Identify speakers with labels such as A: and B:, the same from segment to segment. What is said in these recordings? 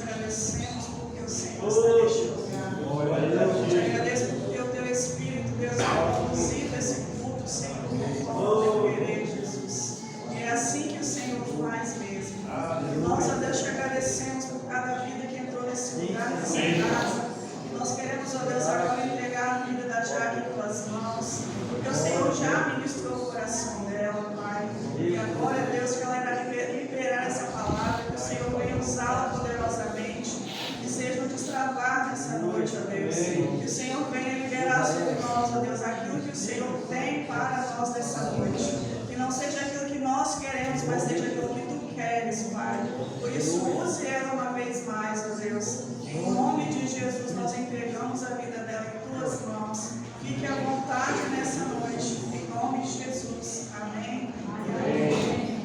A: agradecemos porque o Senhor está neste lugar. Te agradeço porque o teu Espírito, Deus, tem conduzido esse culto, Senhor, conforme o teu querer, Jesus. E é assim que o Senhor faz mesmo. Nós, ó Deus, te agradecemos por cada vida que entrou nesse lugar, nessa casa. E nós queremos, ó Deus, agora entregar a vida da Jaque em tuas mãos, porque o Senhor já ministrou o coração dela, Pai. E agora, Deus, que ela irá liberar essa palavra, que o Senhor venha usá-la poderosamente, que seja um destravar nessa noite, ó Deus. Que o Senhor venha liberar sobre nós, ó Deus, aquilo que o Senhor tem para nós nessa noite. Que não seja aquilo que nós queremos, mas seja aquilo que tu queres, Pai. Por isso, use ela uma vez mais, ó Deus. Em nome de Jesus, nós entregamos a vida dela em tuas mãos. Fique à vontade nessa noite. Em nome de Jesus. Amém. Amém.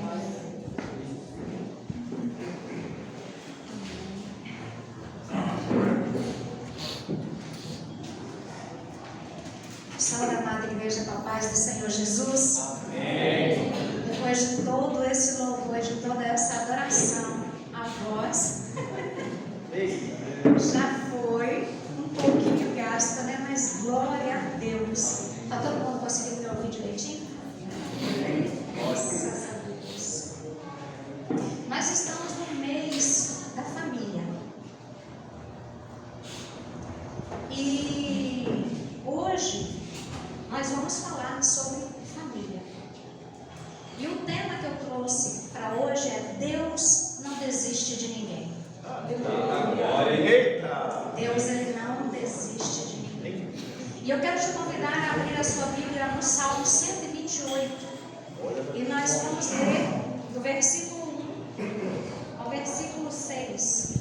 B: Salve, amada igreja, com a paz do Senhor Jesus.
C: Amém.
B: Depois de todo esse louvor, de toda essa adoração, a voz já foi um pouquinho gasta, né? Mas glória a Deus. Está todo mundo conseguindo me ouvir direitinho? Graças a Deus. Nós estamos no mês da família. E hoje nós vamos falar sobre família. E o tema que eu trouxe para hoje é: Deus não desiste de ninguém. Deus, ele não desiste de ninguém. E eu quero te convidar a abrir a sua Bíblia no Salmo 128. E nós vamos ler do versículo 1 ao versículo 6.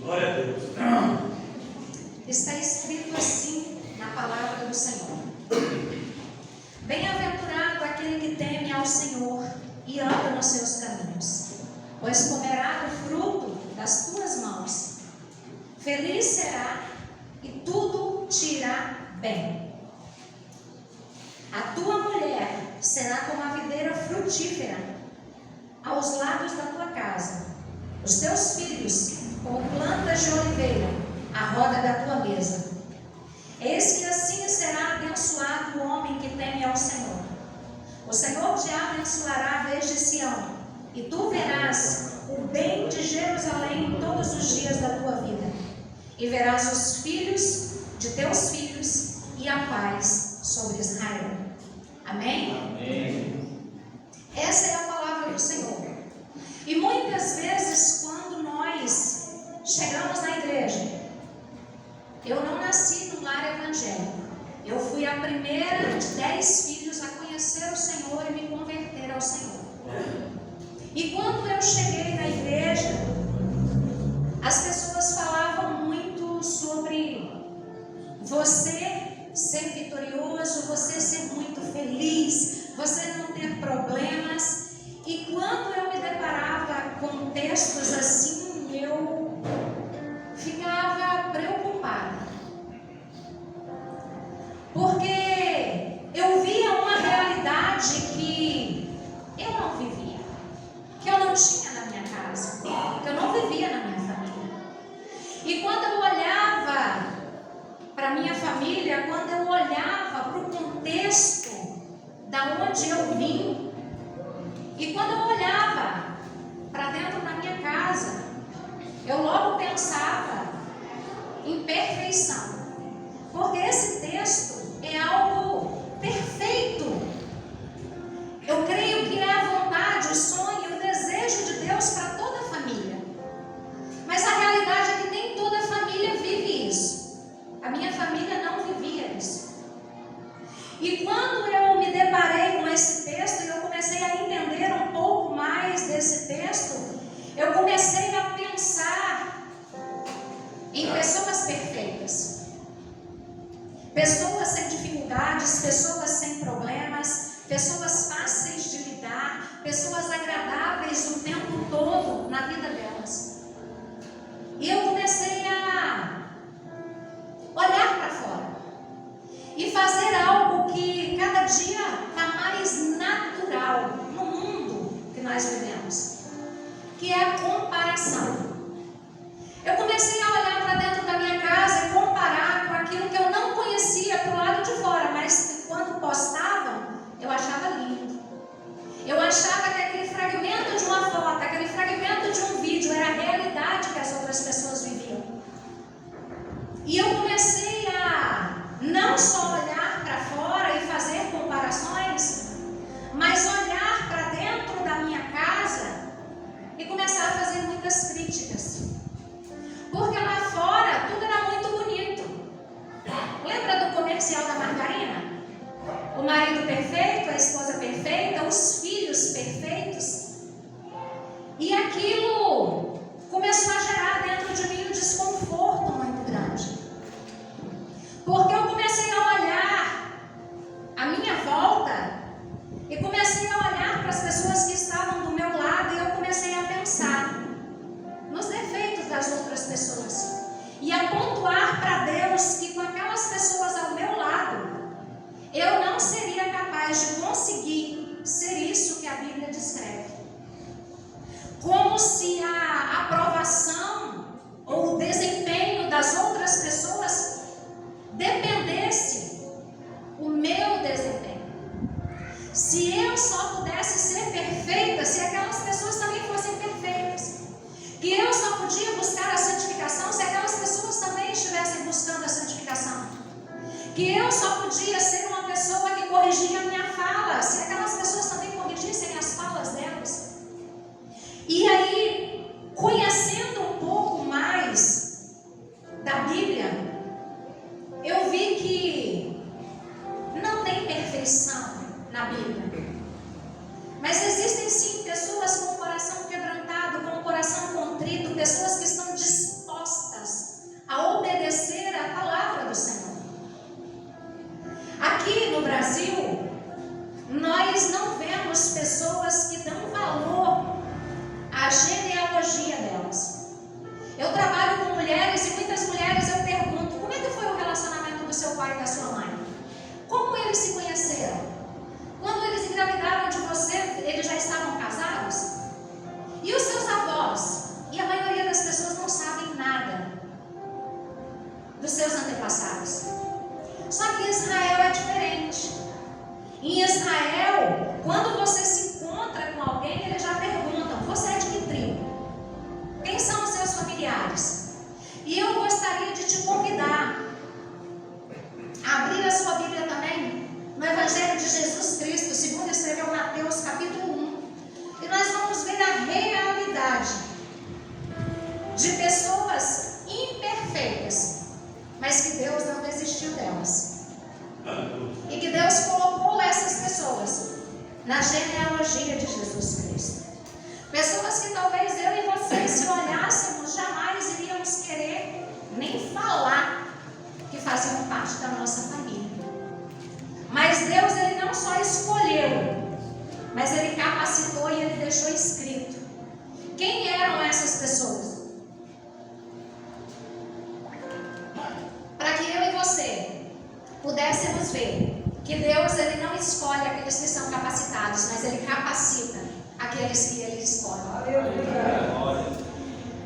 C: Glória a Deus.
B: Está escrito assim na palavra do Senhor: Bem-aventurado aquele que teme ao Senhor e anda nos seus caminhos, pois comerá do fruto das tuas mãos. Feliz será e tudo te irá bem. A tua mulher será como a videira frutífera aos lados da tua casa, os teus filhos como plantas de oliveira à roda da tua mesa. Eis que assim será abençoado o homem que teme ao Senhor. O Senhor te abençoará desde Sião, e tu verás o bem de Jerusalém todos os dias da tua vida, e verás os filhos de teus filhos e a paz sobre Israel. Amém?
C: Amém.
B: Essa é a palavra do Senhor. E muitas vezes, quando nós chegamos na igreja, eu não nasci num lar evangélico. Eu fui a primeira de 10 filhos a conhecer o Senhor e me converter ao Senhor. E quando eu cheguei na igreja, as pessoas falavam muito sobre você ser vitorioso, você ser muito feliz, você não ter problemas. E quando eu me deparava com textos assim, eu ficava preocupada, porque eu via uma realidade que eu não vivia, que eu não tinha na minha casa, que eu não vivia na minha família. E quando eu olhava para minha família, quando eu olhava para o contexto da onde eu vim, e quando eu olhava para dentro da minha casa, eu logo pensava em perfeição, porque esse texto é algo perfeito. Eu creio que é a vontade, o sonho e o desejo de Deus para toda a família. Mas a realidade é que nem toda a família vive isso. A minha família não vivia isso. E quando eu me deparei com esse texto e eu comecei a entender um pouco mais desse texto, eu comecei a pensar em pessoas perfeitas, pessoas sem dificuldades, pessoas sem problemas, pessoas fáceis de lidar, pessoas agradáveis o tempo todo na vida delas. E eu comecei a olhar para fora. nós vivemos, que é a comparação. Eu comecei a olhar para dentro da minha casa e comparar com aquilo que eu não conhecia para o lado de fora, mas quando postavam, eu achava lindo. Eu achava que aquele fragmento de uma foto, aquele fragmento de um vídeo era a realidade que as outras pessoas viviam. E eu comecei a não só olhar para fora e fazer comparações, mas olhar para dentro da minha casa e começar a fazer muitas críticas. Porque lá fora tudo era muito bonito. Lembra do comercial da margarina? O marido perfeito, a esposa perfeita, os filhos perfeitos. E aquilo começou a gerar dentro de mim um desconforto muito grande. Porque eu comecei a olhar à minha volta e comecei a olhar para as pessoas que estavam do meu lado e eu comecei a pensar nos defeitos das outras pessoas e a pontuar para Deus que com aquelas pessoas ao meu lado eu não seria capaz de conseguir ser isso que a Bíblia descreve. Como se a aprovação ou o desempenho das outras pessoas dependesse o meu desempenho. Se eu só pudesse ser perfeita, se aquelas pessoas também fossem perfeitas, que eu só podia buscar a santificação se aquelas pessoas também estivessem buscando a santificação, que eu só podia ser uma pessoa que corrigia a minha fala se aquelas pessoas também corrigissem as falas delas. E aí, conhecendo um pouco mais da Bíblia, eu vi que não tem perfeição na Bíblia. Mas existem sim pessoas com o coração quebrantado, com o coração contrito, pessoas que estão dispostas a obedecer à palavra do Senhor. Aqui no Brasil, nós não vemos pessoas que dão valor à genealogia delas. Eu trabalho com mulheres e muitas mulheres eu pergunto: como é que foi o relacionamento do seu pai e da sua mãe? Como eles se conheceram? Quando eles engravidaram de você, eles já estavam casados? E os seus avós? E a maioria das pessoas não sabem nada dos seus antepassados. Só que em Israel é diferente. Em Israel, quando você se encontra com alguém, eles já perguntam: você é de que tribo? Quem são os seus familiares? E eu gostaria de te convidar a abrir a sua Bíblia também no Evangelho de Jesus Cristo, segundo escreveu Mateus, capítulo 1. E nós vamos ver a realidade de pessoas imperfeitas, mas que Deus não desistiu delas. E que Deus colocou essas pessoas na genealogia de Jesus Cristo. Pessoas que talvez eu e você, se olhássemos, jamais iríamos querer nem falar que faziam parte da nossa família. Mas Deus, Ele não só escolheu, mas Ele capacitou e Ele deixou escrito. Quem eram essas pessoas? Para que eu e você pudéssemos ver que Deus, Ele não escolhe aqueles que são capacitados, mas Ele capacita aqueles que Ele escolhe.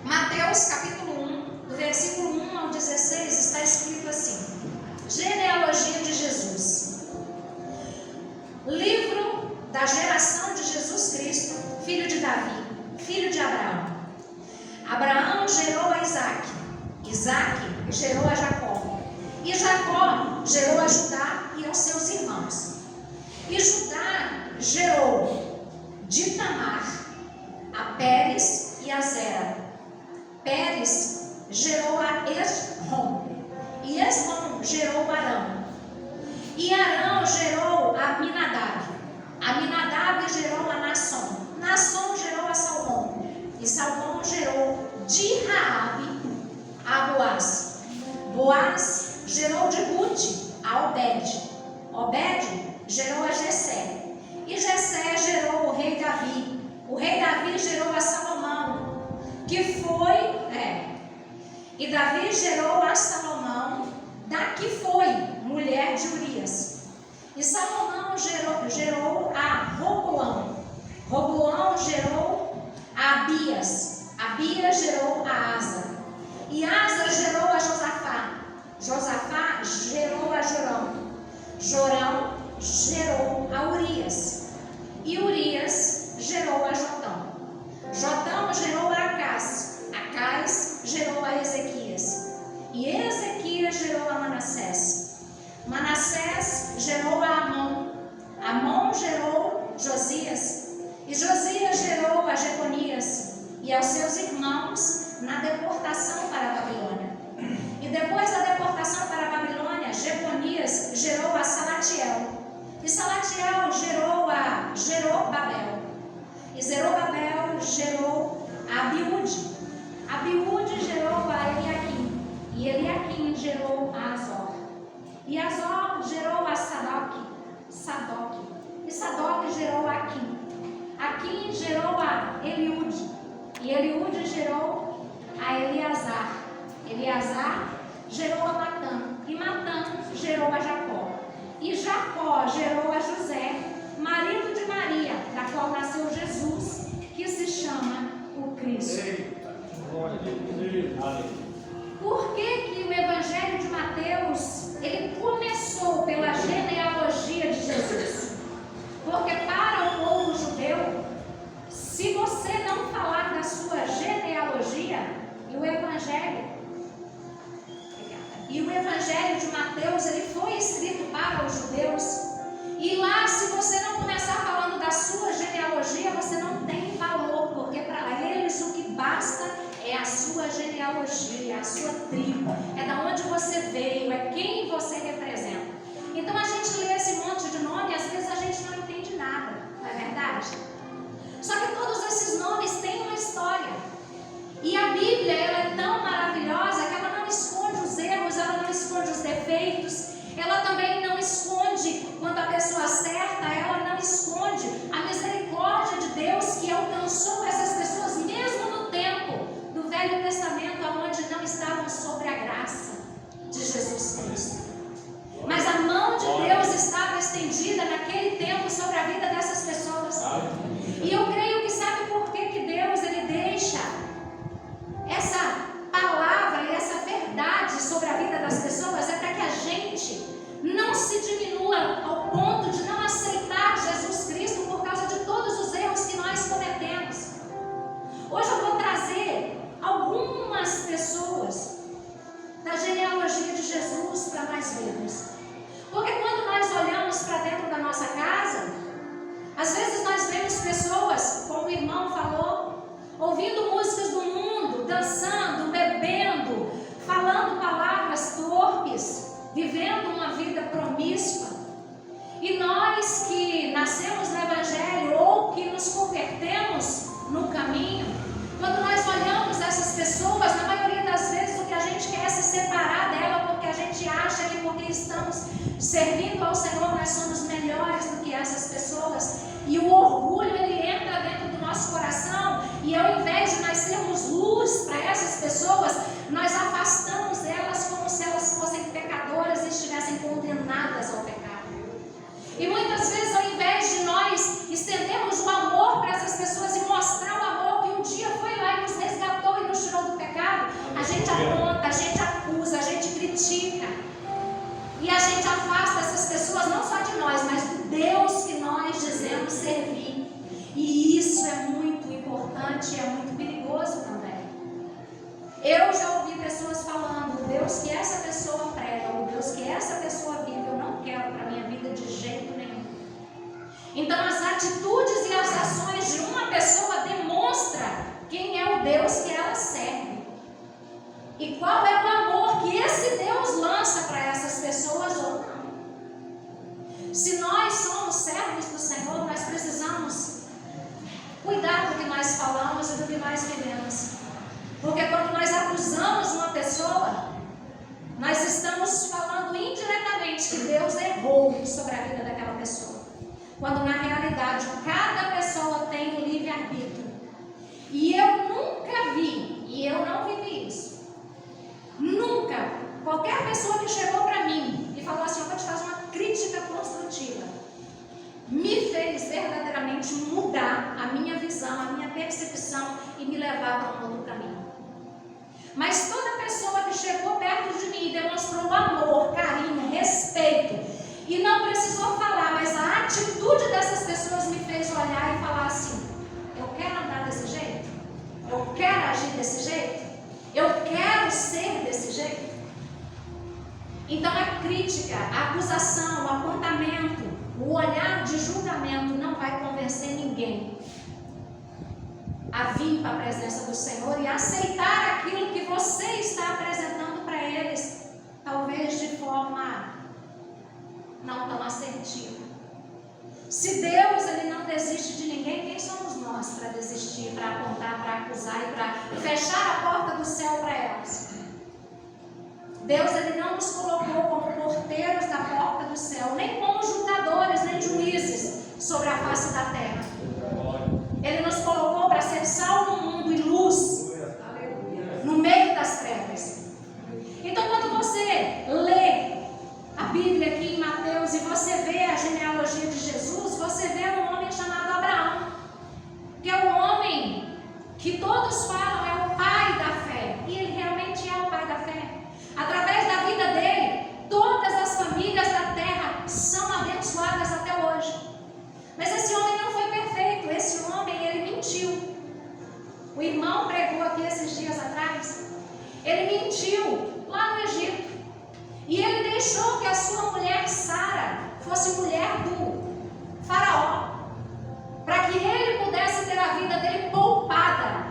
B: Mateus capítulo 1, do versículo 1 ao 16, está escrito assim: genealogia de Jesus. Livro da geração de Jesus Cristo, filho de Davi, filho de Abraão. Abraão gerou a Isaac, Isaac gerou a Jacó, e Jacó gerou a Judá e aos seus irmãos. E Judá gerou de Tamar a Pérez e a Zera. Pérez gerou a Esrom, e Esrom gerou Arão. E Arão gerou a Aminadab. Aminadab gerou a Nasson. Nasson gerou a Salmão. E Salmão gerou de Raabe a Boaz. Boaz gerou de Ruth a Obed. Obed gerou a Jessé. E Jessé gerou o rei Davi. O rei Davi gerou a Salomão, que foi... E Davi gerou a Salomão, da que foi mulher de Urias. E Salomão gerou a Roboão. Roboão gerou Manassés. Manassés gerou a Amon. Amon gerou Josias. E Josias gerou a Jeconias e aos seus irmãos na deportação para a Babilônia. E depois da deportação para a Babilônia, Jeconias gerou a Salatiel. E Salatiel gerou a Zerobabel. E Zerobabel gerou a Abiúde. Abiúde gerou a Eliaquim. E Eliaquim gerou a Azor. E Azor gerou a Sadoc. E Sadoc gerou a Aquim. Aquim gerou a Eliúde. E Eliúde gerou a Eleazar. Eleazar gerou a Matã. E Matã gerou a Jacó. E Jacó gerou a José, marido de Maria, da qual nasceu Jesus, que se chama o Cristo. Por que o Evangelho de Mateus, ele começou pela genealogia de Jesus? Porque para o povo judeu, se você não falar da sua genealogia, e o Evangelho de Mateus, ele foi escrito para os judeus, e lá, se você não começar falando da sua genealogia, você não tem valor, porque para eles o que basta é a sua genealogia, a sua tribo, é da onde você veio, é quem você representa. Então a gente lê esse monte de nome e às vezes a gente não entende nada, não é verdade? Só que todos esses nomes têm uma história. E a Bíblia, ela é tão maravilhosa que ela não esconde os erros, ela não esconde os defeitos, ela também não esconde quando a pessoa acerta, ela não esconde a misericórdia de Deus que alcançou essas pessoas mesmo no tempo do Velho Testamento, onde não estavam sobre a graça de Jesus Cristo. Mas a mão de Deus estava estendida naquele tempo sobre a vida dessas pessoas. E eu creio que sabe por que Deus ele deixa essa palavra e essa verdade sobre a vida das pessoas? É para que a gente não se diminua ao ponto de não aceitar Jesus Cristo por causa de todos os erros que nós cometemos. Hoje eu vou trazer algumas pessoas da genealogia de Jesus para nós vermos. Porque quando nós olhamos para dentro da nossa casa, às vezes nós vemos pessoas, como o irmão falou, ouvindo músicas do mundo, dançando, bebendo, falando palavras torpes, vivendo uma vida promíscua. E nós que nascemos no Evangelho ou que nos convertemos no caminho, quando nós olhamos essas pessoas, na maioria das vezes o que a gente quer é se separar dela, porque a gente acha que porque estamos servindo ao Senhor nós somos melhores do que essas pessoas. E o orgulho ele entra dentro do nosso coração, e ao invés de nós sermos luz para essas pessoas, nós afastamos elas como se elas fossem pecadoras e estivessem condenadas ao pecado. E muitas vezes, ao invés de nós estendermos o amor para essas pessoas e mostrar o amor que um dia foi lá e nos resgatou e nos tirou do pecado, a gente aponta, a gente acusa, a gente critica. E a gente afasta essas pessoas não só de nós, mas do Deus que nós dizemos servir. E isso é muito importante, é muito perigoso também. Eu já ouvi pessoas falando: o Deus que essa pessoa prega, o Deus que essa pessoa vive, eu não quero para a minha vida de jeito nenhum. Então as atitudes e as ações de uma pessoa demonstram quem é o Deus que ela serve. E qual é o amor que esse Deus lança para essas pessoas ou não. Se nós somos servos do Senhor, nós precisamos cuidar do que nós falamos e do que nós vivemos. Porque quando nós acusamos uma pessoa, nós estamos falando indiretamente que Deus errou sobre a vida daquela pessoa. Quando na realidade cada pessoa tem um livre-arbítrio. E eu nunca vi, e eu não vivi isso. Nunca, qualquer pessoa que chegou para mim e falou assim: eu vou te fazer uma crítica construtiva, me fez verdadeiramente mudar a minha visão, a minha percepção e me levar para um outro caminho. Mas toda pessoa que chegou perto de mim e demonstrou amor, carinho, respeito, e não precisou falar, mas a atitude dessas pessoas me fez olhar e falar assim: eu quero andar desse jeito, eu quero agir desse jeito, eu quero ser desse jeito. Então a crítica, a acusação, o apontamento, o olhar de julgamento não vai convencer ninguém a vir para a presença do Senhor e aceitar aquilo que você está apresentando para eles, talvez de forma não tão assertiva. Se Deus ele não desiste de ninguém, quem somos nós para desistir, para apontar, para acusar e para fechar a porta do céu para elas? Deus ele não nos colocou como porteiros da porta do céu, nem como julgadores, nem juízes sobre a face da terra. Ele nos colocou para ser sal no mundo e luz no meio das trevas. Então, quando você lê a Bíblia aqui em Mateus e você vê a genealogia de Jesus, você vê um homem chamado Abraão, que é o homem que todos falam é o pai da fé, e ele realmente é o pai da fé. Através da vida dele, todas as famílias da terra são abençoadas até hoje. Mas esse homem não foi perfeito, esse homem ele mentiu. O irmão pregou aqui esses dias atrás. Ele mentiu lá no Egito. E ele deixou que a sua mulher Sara fosse mulher do faraó, para que ele pudesse ter a vida dele poupada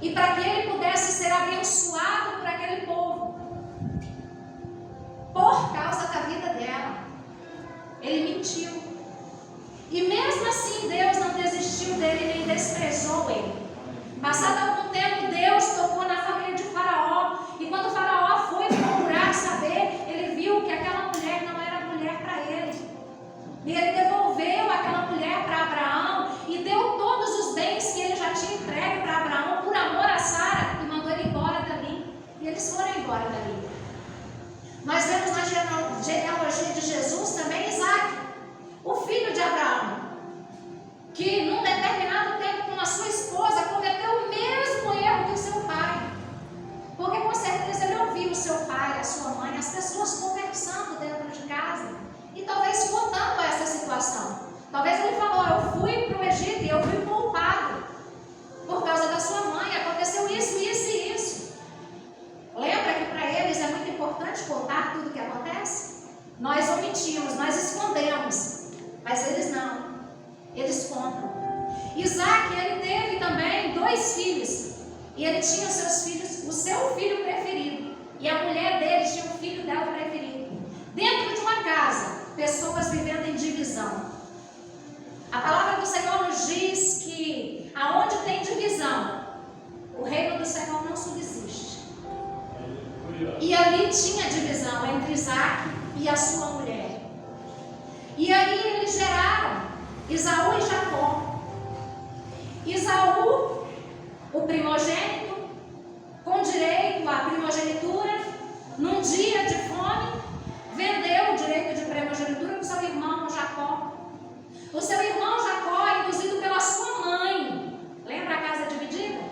B: e para que ele pudesse ser abençoado por aquele povo. Por causa da vida dela, ele mentiu. E mesmo assim Deus não desistiu dele nem desprezou ele. Passado algum tempo, Deus tocou na família de Faraó. E quando Faraó foi procurar saber, ele viu que aquela mulher não era mulher para ele. E ele devolveu aquela mulher para Abraão e deu todos os bens que ele já tinha entregue para Abraão por amor a Sara e mandou ele embora dali. E eles foram embora dali. Nós vemos na genealogia de Jesus também Isaac, o filho de Abraão, que num determinado tempo com a sua esposa cometeu o mesmo erro que o seu pai. Porque com certeza ele ouviu o seu pai, a sua mãe, as pessoas conversando dentro de casa e talvez contando essa situação. Talvez ele falou, eu fui para o Egito e eu fui poupado por causa da sua mãe, aconteceu isso, isso e isso. Lembra que para eles é muito importante contar tudo o que acontece? Nós omitimos, nós escondemos, mas eles não, eles contam. Isaac, ele teve também 2 filhos, e ele tinha os seus filhos, o seu filho preferido, e a mulher dele tinha o filho dela preferido. Dentro de uma casa, pessoas vivendo em divisão. A palavra do Senhor nos diz que aonde tem divisão, o reino do Senhor não subsiste. E ali tinha divisão entre Isaac e a sua mulher. E aí eles geraram Esaú e Jacó. Esaú, o primogênito, com direito à primogenitura, num dia de fome, vendeu o direito de primogenitura para o seu irmão Jacó. O seu irmão Jacó, induzido pela sua mãe, lembra a casa dividida?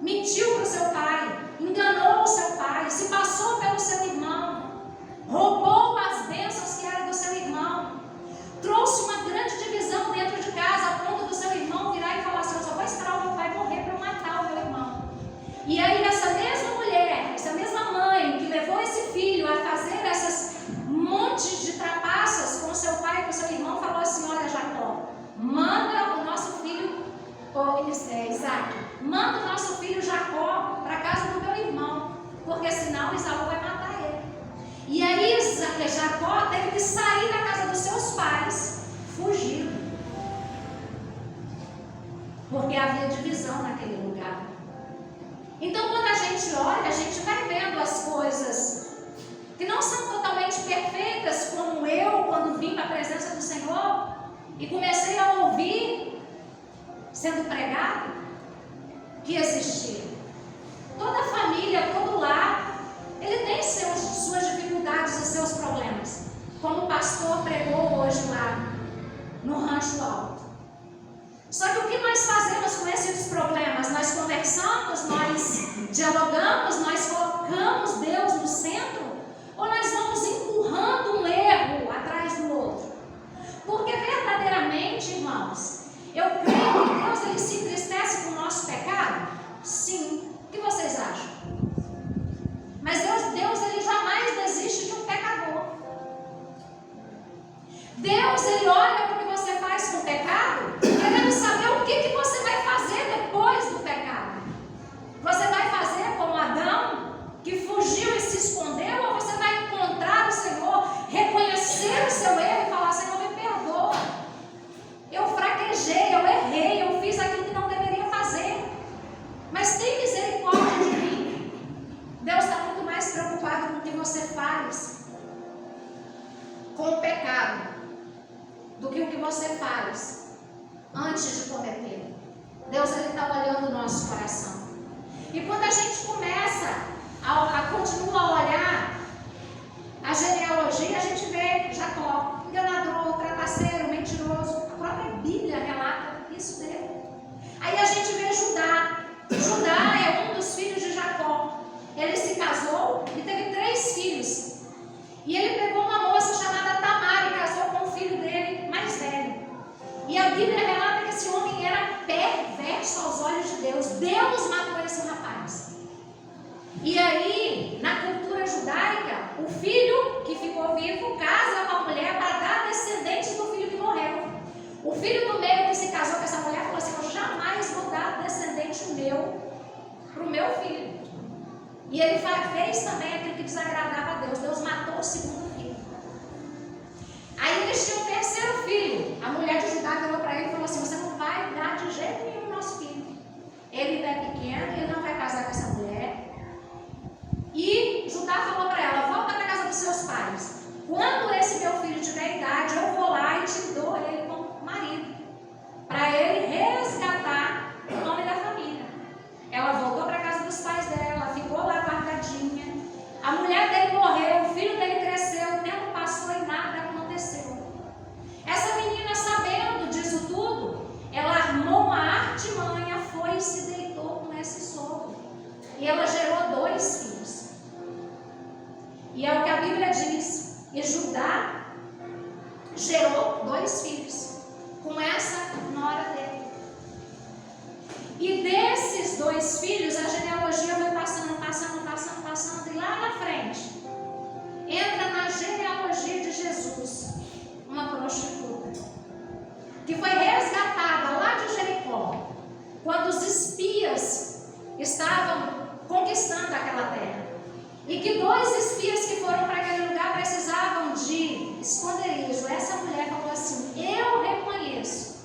B: Mentiu para o seu pai, enganou o seu pai, se passou pelo seu irmão, roubou as bênçãos que eram do seu irmão, trouxe uma grande divisão dentro de casa, a ponto do seu irmão virar e falar assim, eu só vou esperar o meu pai morrer para eu matar o meu irmão. E aí essa mesma mulher, essa mesma mãe que levou esse filho a fazer essas montes de trapaças com seu pai e com seu irmão, falou assim, olha Jacó, manda o nosso filho, Isaac, manda o nosso filho Jacó para a casa do meu irmão, porque senão Esaú vai matar ele. E aí Jacó teve que sair da casa dos seus pais, fugindo, porque havia divisão naquele lugar. Então quando a gente olha, a gente vai vendo as coisas que não são totalmente perfeitas, como eu quando vim para a presença do Senhor e comecei a ouvir sendo pregado que existia. Toda família, todo lar, ele tem suas dificuldades e seus problemas, como o pastor pregou hoje lá no Rancho Alto. Só que o que nós fazemos com esses problemas? Nós conversamos, nós dialogamos, nós colocamos Deus no centro, ou nós vamos empurrando um erro atrás do outro? Porque verdadeiramente, irmãos, eu creio que Deus ele se entristece com o nosso pecado? Sim. O que vocês acham? Mas Deus ele jamais desiste de do que o que você faz antes de cometer. Deus está olhando o nosso coração. E quando a gente começa continua a olhar a genealogia, a gente vê Jacó, enganador, trapaceiro, mentiroso. A própria Bíblia relata isso dele. Aí a gente vê Judá. Judá é um dos filhos de Jacó. Ele se casou e teve 3 filhos. E ele pegou uma moça chamada Tamar e casou com o filho dele mais velho. E a Bíblia relata que esse homem era perverso aos olhos de Deus. Deus matou esse rapaz. E aí, na cultura judaica, o filho que ficou vivo casa com a mulher para dar descendentes do filho que morreu. O filho do meio que se casou com essa mulher falou assim: eu jamais vou dar descendente meu para o meu filho. E ele fez também aquilo que desagradava a Deus. Deus matou o segundo filho. Aí eles tinham o 3º filho. A mulher de Judá virou para ele e falou assim: você não vai dar de jeito nenhum nosso filho. Ele ainda é pequeno, ele não vai casar com essa mulher. E Judá falou para ela: volta para a casa dos seus pais. Quando esse meu filho tiver idade, eu vou lá e te dou ele como marido, para ele resgatar o nome da família. Ela voltou para a casa dos pais dela, ficou lá guardadinha. A mulher dele morreu, o filho dele cresceu, o tempo passou e nada aconteceu. Essa menina, sabendo disso tudo, ela armou uma artimanha, foi e se deitou com esse sogro. E ela gerou 2 filhos. E é o que a Bíblia diz. E Judá gerou 2 filhos com essa nora dele. E desses 2 filhos, a genealogia vai passando. E lá na frente, entra na genealogia de Jesus, uma prostituta, que foi resgatada lá de Jericó, quando os espias estavam conquistando aquela terra. E que 2 espias que foram para aquele lugar precisavam de esconderijo. Essa mulher falou assim: eu reconheço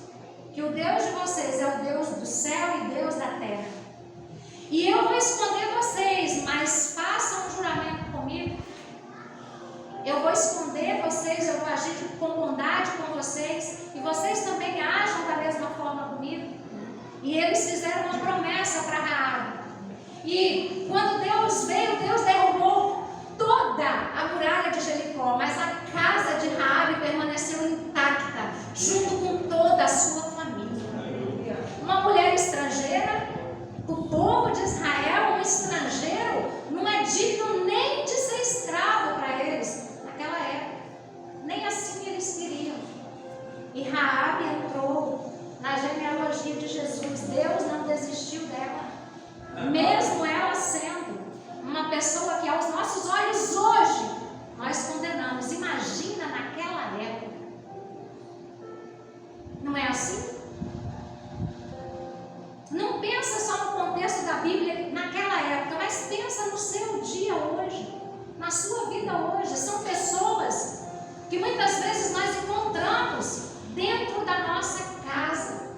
B: que o Deus de vocês é o Deus do céu e Deus da terra. E eu vou esconder vocês, mas façam um juramento comigo. Eu vou esconder vocês, eu vou agir com bondade com vocês, e vocês também agem da mesma forma comigo. E eles fizeram uma promessa para Raabe. E quando Deus veio, Deus derrubou toda a muralha de Jericó, mas a casa de Raabe permaneceu intacta, junto com toda a sua família. Uma mulher estrangeira, o povo de Israel, um estrangeiro, não é digno nem de ser escravo para eles naquela época. Nem assim eles queriam. E Raabe entrou na genealogia de Jesus. Deus não desistiu dela. Mesmo ela sendo uma pessoa que aos nossos olhos hoje nós condenamos. Imagina naquela época. Não é assim? Não pensa só no contexto da Bíblia naquela época, mas pensa no seu dia hoje, na sua vida hoje. São pessoas que muitas vezes nós encontramos dentro da nossa casa,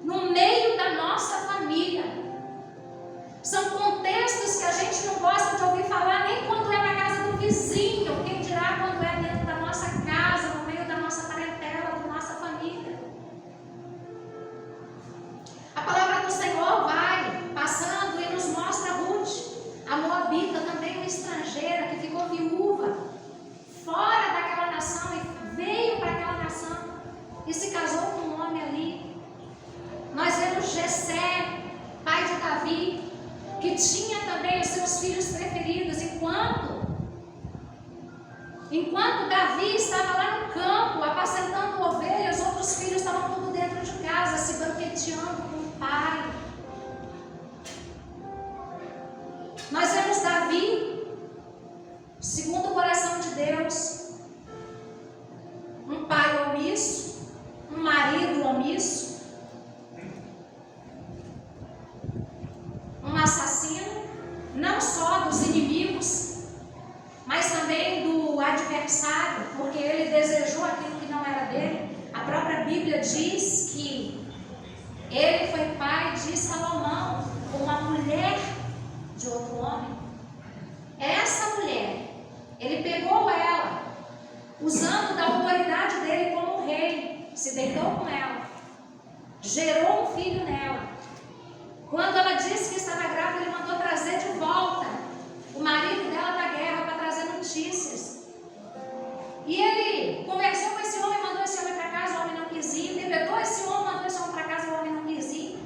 B: no meio da nossa família. São contextos que a gente não gosta de ouvir falar nem quando é na casa do vizinho, quem dirá quando é dentro da nossa casa, no meio da nossa parentela, da nossa família. A palavra do Senhor vai passando e nos mostra Ruth, a moabita, também uma estrangeira que ficou viúva fora daquela nação e veio para aquela nação e se casou com um homem ali. Nós vemos Jessé, pai de Davi, que tinha também os seus filhos preferidos. Enquanto Davi estava lá no campo apacentando ovelhas, os outros filhos estavam tudo dentro de casa, se banqueteando com o pai. Nós vemos Davi, segundo o coração de Deus, um pai omisso, um marido omisso, um assassino, não só dos inimigos, mas também do adversário, porque ele desejou aquilo que não era dele. A própria Bíblia diz que ele foi pai de Salomão, uma mulher de outro homem. Essa mulher, ele pegou ela usando da autoridade dele como rei, se deitou com ela, gerou um filho nela. Quando ela disse que estava grávida, ele mandou trazer de volta o marido dela da guerra para trazer notícias. E ele conversou com esse homem, mandou esse homem para casa, o homem não quis ir, debetou esse homem, mandou esse homem para casa, o homem não quis ir.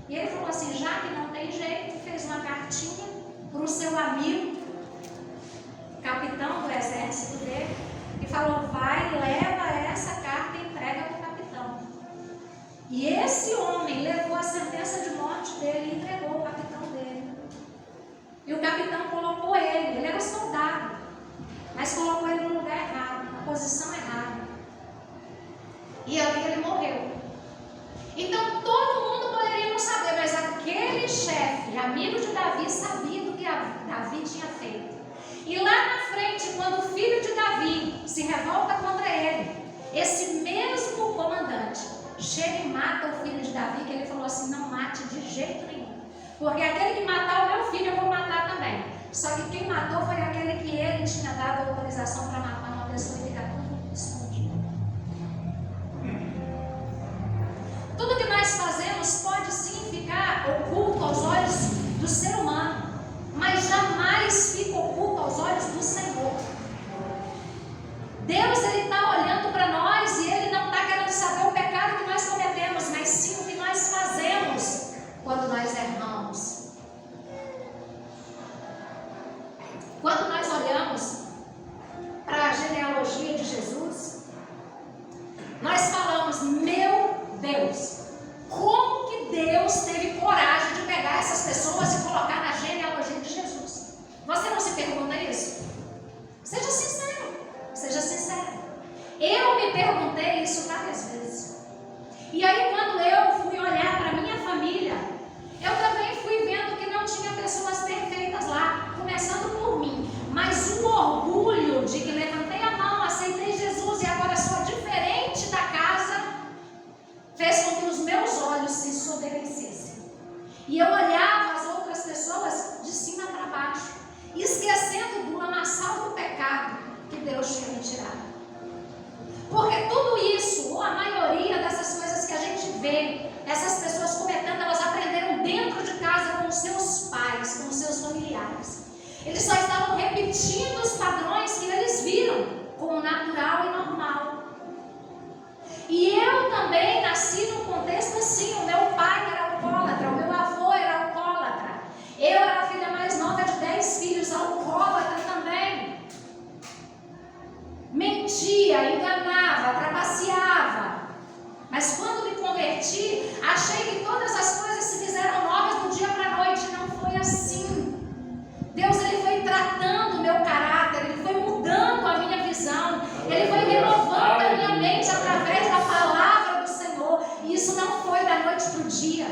B: E ele falou assim, já que não tem jeito, fez uma cartinha para o seu amigo, capitão do exército dele, e falou, vai, leva essa carta e entrega para o capitão. E esse homem levou a sentença de morte dele e entregou o capitão dele. E o capitão colocou ele era soldado, mas colocou ele no lugar errado, na posição errada. E ali ele morreu. Então todo mundo poderia não saber, mas aquele chefe, amigo de Davi, sabia do que Davi tinha feito. E lá na frente, quando o filho de Davi se revolta contra ele, esse mesmo comandante chega e mata o filho de Davi, que ele falou assim, não mate de jeito nenhum. Porque aquele que matar o meu filho, eu vou matar também. Só que quem matou foi aquele que ele tinha dado autorização para matar uma pessoa e ficar tudo escondido. Tudo que nós fazemos pode sim ficar oculto aos olhos do ser humano, mas jamais fica oculto aos olhos do Senhor. Deus, Ele está olhando para nós e Ele não está querendo saber o pecado que nós cometemos, mas sim o que nós fazemos quando nós erramos. Quando nós olhamos para a genealogia de Jesus, nós falamos, meu Deus, como que Deus teve coragem de pegar essas pessoas e colocar na genealogia de Jesus? Você não se pergunta isso? Seja sincero, seja sincero. Eu me perguntei isso várias vezes. E aí quando eu fui olhar para minha família, eu também fui vendo que não tinha pessoas perfeitas lá, começando por mim. Mas o orgulho de que levantei a mão, aceitei Jesus e agora sou diferente da casa, fez com que os meus olhos se ensoberbecessem. E eu olhava as outras pessoas de cima para baixo, esquecendo do lamaçal do pecado que Deus tinha me tirado. Porque tudo isso, ou a maioria dessas coisas que a gente vê, essas pessoas cometendo, elas aprenderam dentro de casa com os seus pais, com os seus familiares. Eles só estavam repetindo os padrões que eles viram como natural e normal. E eu também nasci num contexto assim, o meu pai era alcoólatra, o meu avô era alcoólatra. Eu era a filha mais nova de 10 filhos, alcoólatra também. Mentia, enganava, trapaceava. Mas quando me converti, achei que todas as coisas se fizeram novas do dia para a noite. Não foi assim. Deus, Ele foi tratando o meu caráter, Ele foi mudando a minha visão, Ele foi renovando a minha mente através da palavra do Senhor. E isso não foi da noite para o dia.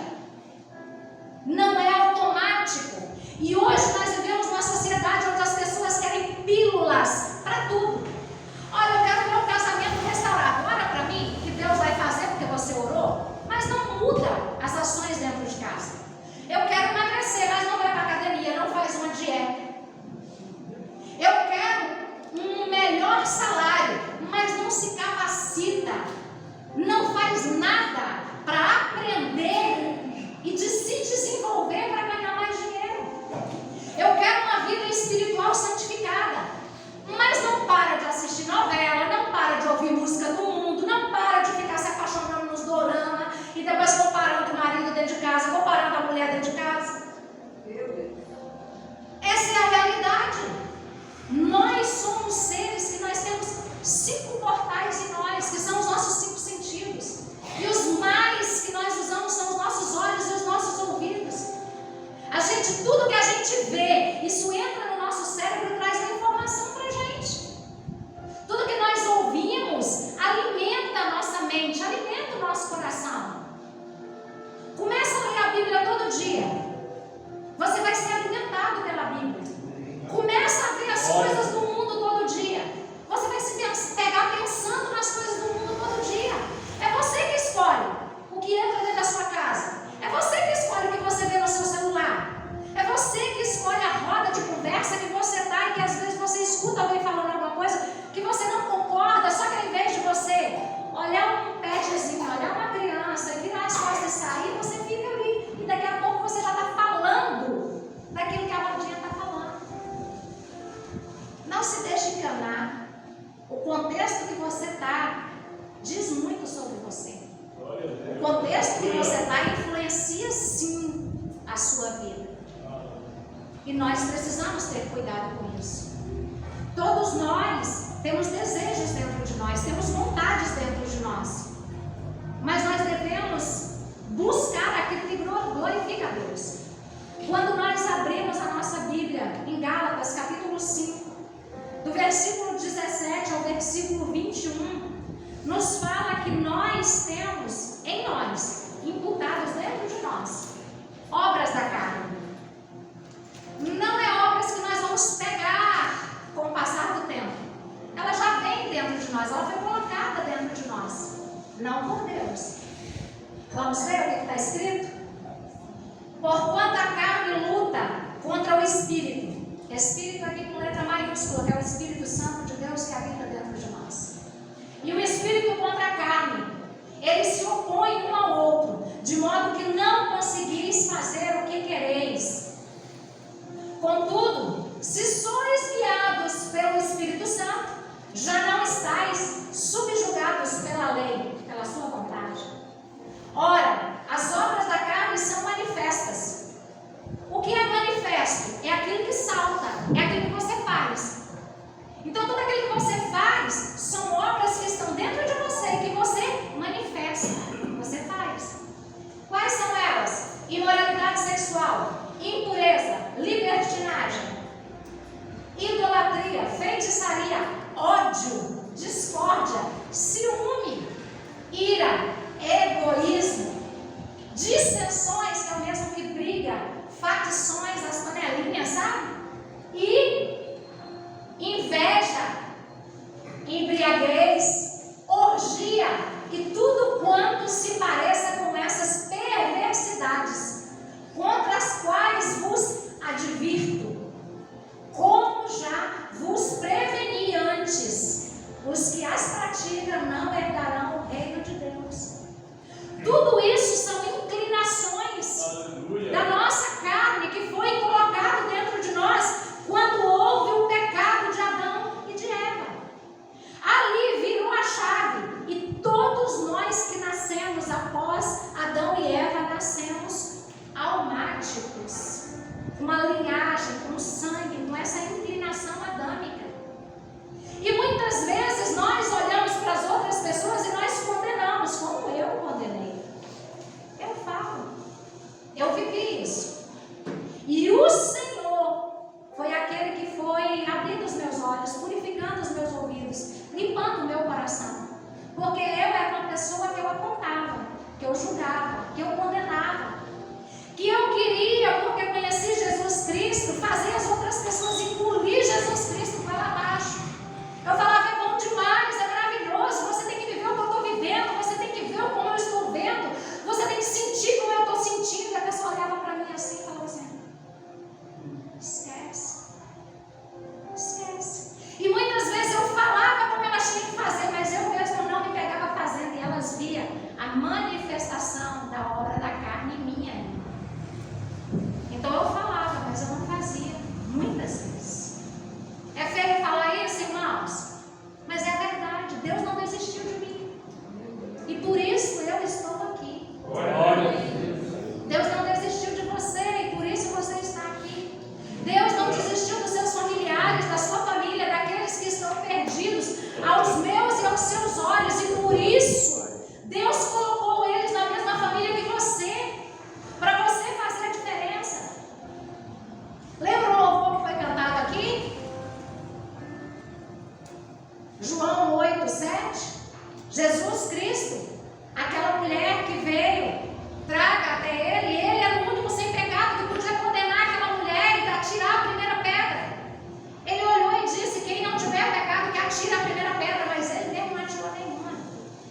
B: Não é automático. E hoje nós vivemos numa sociedade onde as pessoas querem pílulas para tudo. Olha, eu quero meu casamento restaurado. Ora para mim, que Deus vai fazer porque você orou, mas não muda as ações dentro de casa. Eu quero emagrecer, mas não vai para a academia, não faz uma dieta. Eu quero um melhor salário, mas não se capacita, não faz nada para aprender e de se desenvolver para ganhar mais dinheiro. Eu quero uma vida espiritual santificada, mas não para de assistir novela, não para de ouvir música do mundo, não para de ficar se apaixonando nos dorama e depois comparando o marido dentro de casa, comparando a mulher dentro de casa. Essa é a realidade. Nós somos seres que nós temos 5 portais em nós, que são os nossos 5 sentidos. E os mais não se deixe enganar. O contexto que você está diz muito sobre você. O contexto que você está influencia sim a sua vida. E nós precisamos ter cuidado com isso. Todos nós temos desejos dentro de nós, temos vontades dentro de nós. Mas nós devemos buscar aquilo que glorifica a Deus. Quando nós abrimos a nossa Bíblia em Gálatas, capítulo 5, do versículo 17 ao versículo 21, nos fala que nós temos em nós, imputados dentro de nós, obras da carne. Não é obras que nós vamos pegar com o passar do tempo. Ela já vem dentro de nós, ela foi colocada dentro de nós, não por Deus. Vamos ver o que está escrito? Porquanto a carne luta contra o Espírito. Espírito aqui com letra maiúscula, que é o Espírito Santo de Deus que habita dentro de nós. E o Espírito contra a carne, eles se opõem um ao outro, de modo que não conseguis fazer o que quereis. Contudo, se sois guiados pelo Espírito Santo, já não estáis subjugados pela lei, pela sua vontade. Ora, as obras da carne são manifestas. O que é manifesto? É aquilo que salta, é aquilo que você faz. Então, tudo aquilo que você faz são obras que estão dentro de você e que você manifesta, você faz. Quais são elas? Imoralidade sexual, impureza, libertinagem, idolatria, feitiçaria, ódio, discórdia, ciúme, ira, egoísmo, dissensões, que é o mesmo que briga, facções, as panelinhas, sabe? E inveja, embriaguez, orgia e tudo quanto se pareça com essas perversidades, contra as quais vos advirto, como já vos preveni antes, os que as praticam não herdarão o reino de Deus. Tudo isso são inclinações da nossa carne que foi colocado dentro de nós quando houve o pecado de Adão e de Eva. Ali virou a chave e todos nós que nascemos após Adão e Eva nascemos almáticos, uma linhagem, com sangue, com essa inclinação adâmica. E muitas vezes nós olhamos para as outras pessoas e nós condenamos, como eu condenei. Eu falo, eu vivi isso. E o Senhor foi aquele que foi abrindo os meus olhos, purificando os meus ouvidos, limpando o meu coração. Porque eu era uma pessoa que eu apontava, que eu julgava, que eu condenava. Que eu queria, porque conheci Jesus Cristo, fazer as outras pessoas engolir Jesus Cristo para lá abaixo. Eu falava, é bom demais, é maravilhoso, você tem que viver o que eu estou vivendo, você tem que ver como eu estou vendo, você tem que sentir como eu estou sentindo. E a pessoa olhava para mim assim e falava assim, esquece, esquece. E muitas vezes eu falava como elas tinham que fazer, mas eu mesmo não me pegava fazendo, e elas viam a manifestação da obra da carne em minha. Então eu falava, mas eu não fazia, muitas vezes. É feio falar isso, irmãos? Mas é verdade, Deus não desistiu de mim. E por isso eu estou aqui. Deus não desistiu de você e por isso você está aqui. Deus não desistiu dos seus familiares, da sua família, daqueles que estão perdidos aos meus e aos seus olhos. E por isso Deus colocou eles na mesma família que você, para você fazer a diferença. Lembra o louvor que foi cantado aqui? João 8:7. Jesus Cristo, aquela mulher que veio, traga até ele, e ele era o único sem pecado que podia condenar aquela mulher e atirar a primeira pedra. Ele olhou e disse, quem não tiver pecado que atire a primeira pedra, mas ele mesmo não atirou nenhuma.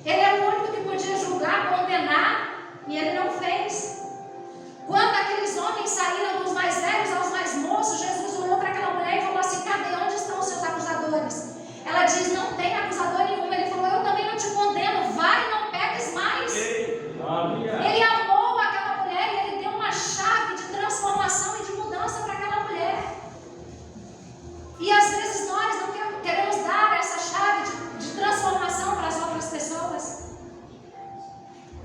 B: Ele era o único que podia julgar, condenar, e ele não fez. Quando aqueles homens saíram dos mais velhos aos mais moços, Jesus olhou para aquela mulher e falou assim, cadê? Onde estão os seus acusadores? Ela diz, não tem acusador nenhum. Ele falou, eu também não te condeno, vai e não peques mais. Ele amou aquela mulher e ele deu uma chave de transformação e de mudança para aquela mulher. E às vezes nós não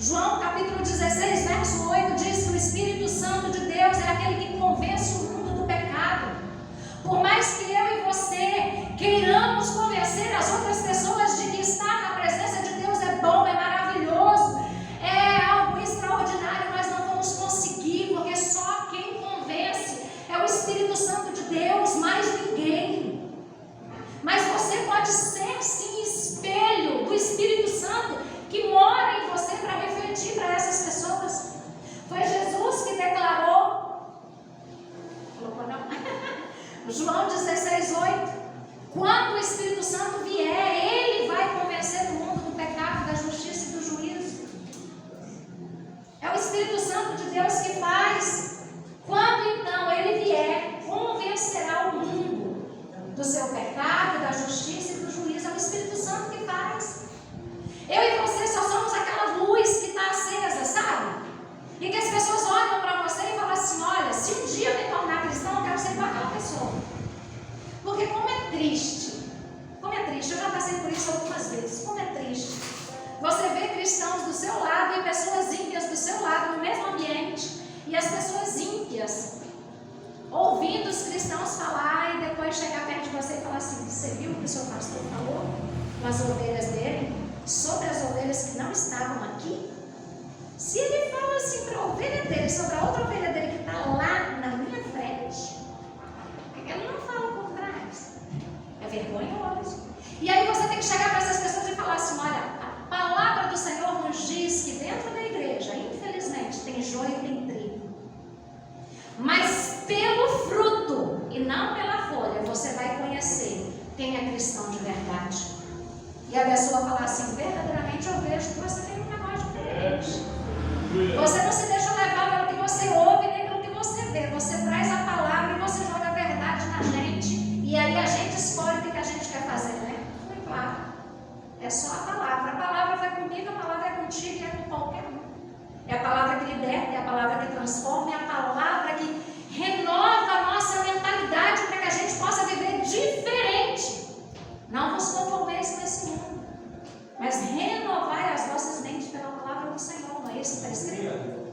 B: João capítulo 16, verso 8 diz que o Espírito Santo de Deus é aquele que convence o mundo do pecado. Por mais que eu e você queiramos convencer as outras pessoas de que estar na presença de Deus é bom, é maravilhoso, é algo extraordinário, nós não vamos conseguir, porque só quem convence é o Espírito Santo de Deus, mais ninguém. Mas você pode ser sim espelho do Espírito Santo que mora em você para refletir para essas pessoas. Foi Jesus que declarou, colocou não? João 16, 8: quando o Espírito Santo vier, ele vai convencer o mundo do pecado, da justiça e do juízo. É o Espírito Santo de Deus que faz. Quando então ele vier, convencerá o mundo do seu pecado, da justiça e do juízo. É o Espírito Santo que faz. Eu e você só somos aquela luz que está acesa, sabe? E que as pessoas olham para você e falam assim: olha, se um dia eu me tornar cristão, eu quero ser igual aquela pessoa. Porque como é triste, eu já passei por isso algumas vezes, como é triste você vê cristãos do seu lado e pessoas ímpias do seu lado no mesmo ambiente, e as pessoas ímpias ouvindo os cristãos falar e depois chegar perto de você e falar assim: você viu o que o seu pastor falou com as ovelhas dele, sobre as ovelhas que não estavam aqui? Se ele fala assim para a ovelha dele, sobre a outra ovelha dele que está lá na minha frente, ele não fala por trás. É vergonhoso. E aí você tem que chegar para essas pessoas e falar assim: olha, a palavra do Senhor nos diz que dentro da igreja, infelizmente, tem joio e tem trigo. Mas pelo fruto e não pela folha, você vai conhecer quem é cristão de verdade. E a pessoa falar assim: verdadeiramente eu vejo que você tem um negócio diferente. Você não se deixa levar pelo que você ouve nem pelo que você vê. Você traz a palavra e você joga a verdade na gente. E aí a gente escolhe o que a gente quer fazer, né? Foi claro. É só a palavra. A palavra foi comigo, a palavra é contigo e é com qualquer um. É a palavra que liberta, é a palavra que transforma, é a palavra que renova a nossa mentalidade para que a gente possa viver diferente. Não vos conformeis com esse mundo, mas renovai as vossas mentes pela palavra do Senhor. Não é isso que está escrito?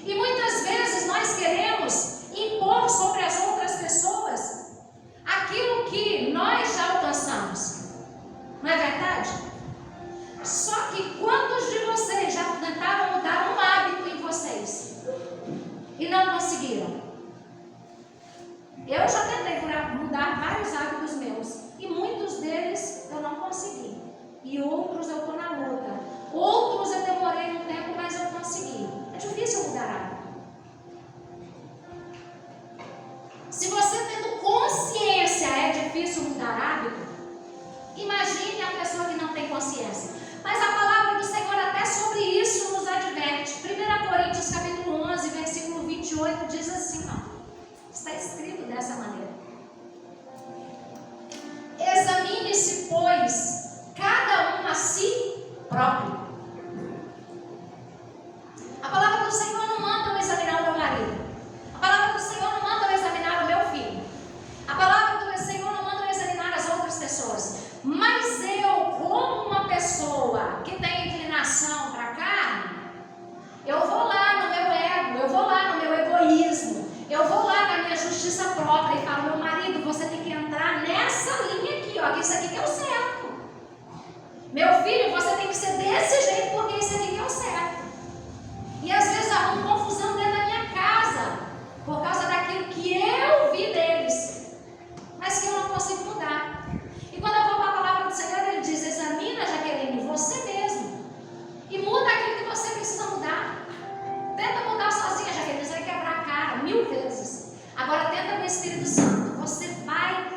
B: E muitas vezes nós queremos impor sobre as outras pessoas aquilo que nós já alcançamos. Não é verdade? Só que quantos de vocês já tentaram mudar um hábito em vocês e não conseguiram? Eu já tentei mudar vários hábitos meus e muitos deles eu não consegui. E outros eu estou na luta. Outros eu demorei um tempo, mas eu consegui. É difícil mudar hábito. Se você tendo consciência é difícil mudar hábito, imagine a pessoa que não tem consciência. Mas a palavra do Senhor até sobre isso nos adverte. 1 Coríntios capítulo 11, versículo 28 diz assim, ó. Está escrito dessa maneira: examine-se, pois, cada um a si próprio. A palavra do Senhor não manda eu examinar o meu marido. A palavra do Senhor não manda eu examinar o meu filho. A palavra do Senhor não manda eu examinar as outras pessoas. Mas eu, como uma pessoa que tem inclinação para a carne, eu vou lá no meu ego, eu vou lá no meu egoísmo, eu vou lá na minha justiça própria e falo: meu marido, você tem que entrar nessa linha aqui, ó, que isso aqui que é o certo. Meu filho, você tem que ser desse jeito, porque isso aqui que é o certo. E às vezes arrumo confusão dentro da minha casa, por causa daquilo que eu vi deles, mas que eu não consigo mudar. E quando eu vou para a palavra do Senhor, ele diz: examina, Jaqueline, você mesmo, e muda aquilo que você precisa mudar. Tenta mudar sozinha, Jaqueline, você vai quebrar a cara 1000 vezes. Agora tenta no Espírito Santo. Você vai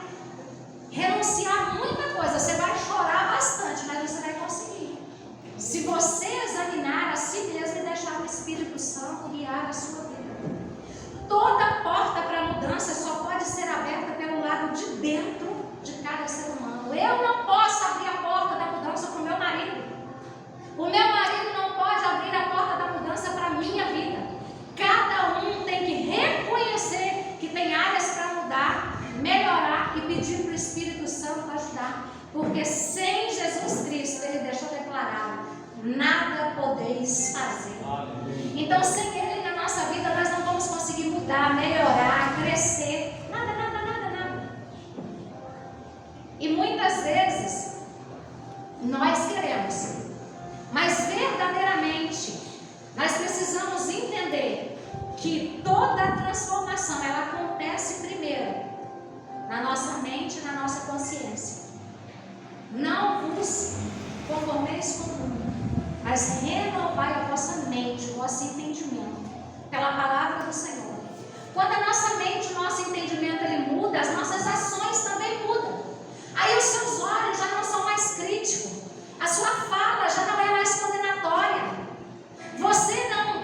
B: renunciar a muita coisa, você vai chorar bastante, mas você vai conseguir. Se você examinar a si mesmo e deixar o Espírito Santo guiar a sua vida. Toda porta para mudança só pode ser aberta pelo lado de dentro de cada ser humano. Eu não posso abrir a porta da mudança para o meu marido. O meu marido não pode abrir a porta da mudança para a minha vida. Cada um tem que reconhecer que tem áreas para mudar, melhorar e pedir para o Espírito Santo ajudar. Porque sem Jesus Cristo, ele deixou declarado, nada podeis fazer. Então, sem Ele na nossa vida, nós não vamos conseguir mudar, melhorar, crescer. Nada, nada, nada, nada. E muitas vezes, nós queremos, mas verdadeiramente, nós precisamos entender que toda a transformação, ela acontece primeiro na nossa mente e na nossa consciência. Não vos conformeis com o mundo, mas renovai a vossa mente, o vosso entendimento, pela palavra do Senhor. Quando a nossa mente, o nosso entendimento, ele muda, as nossas ações também mudam. Aí os seus olhos já não são mais críticos, a sua fala já não é mais condenatória. Você não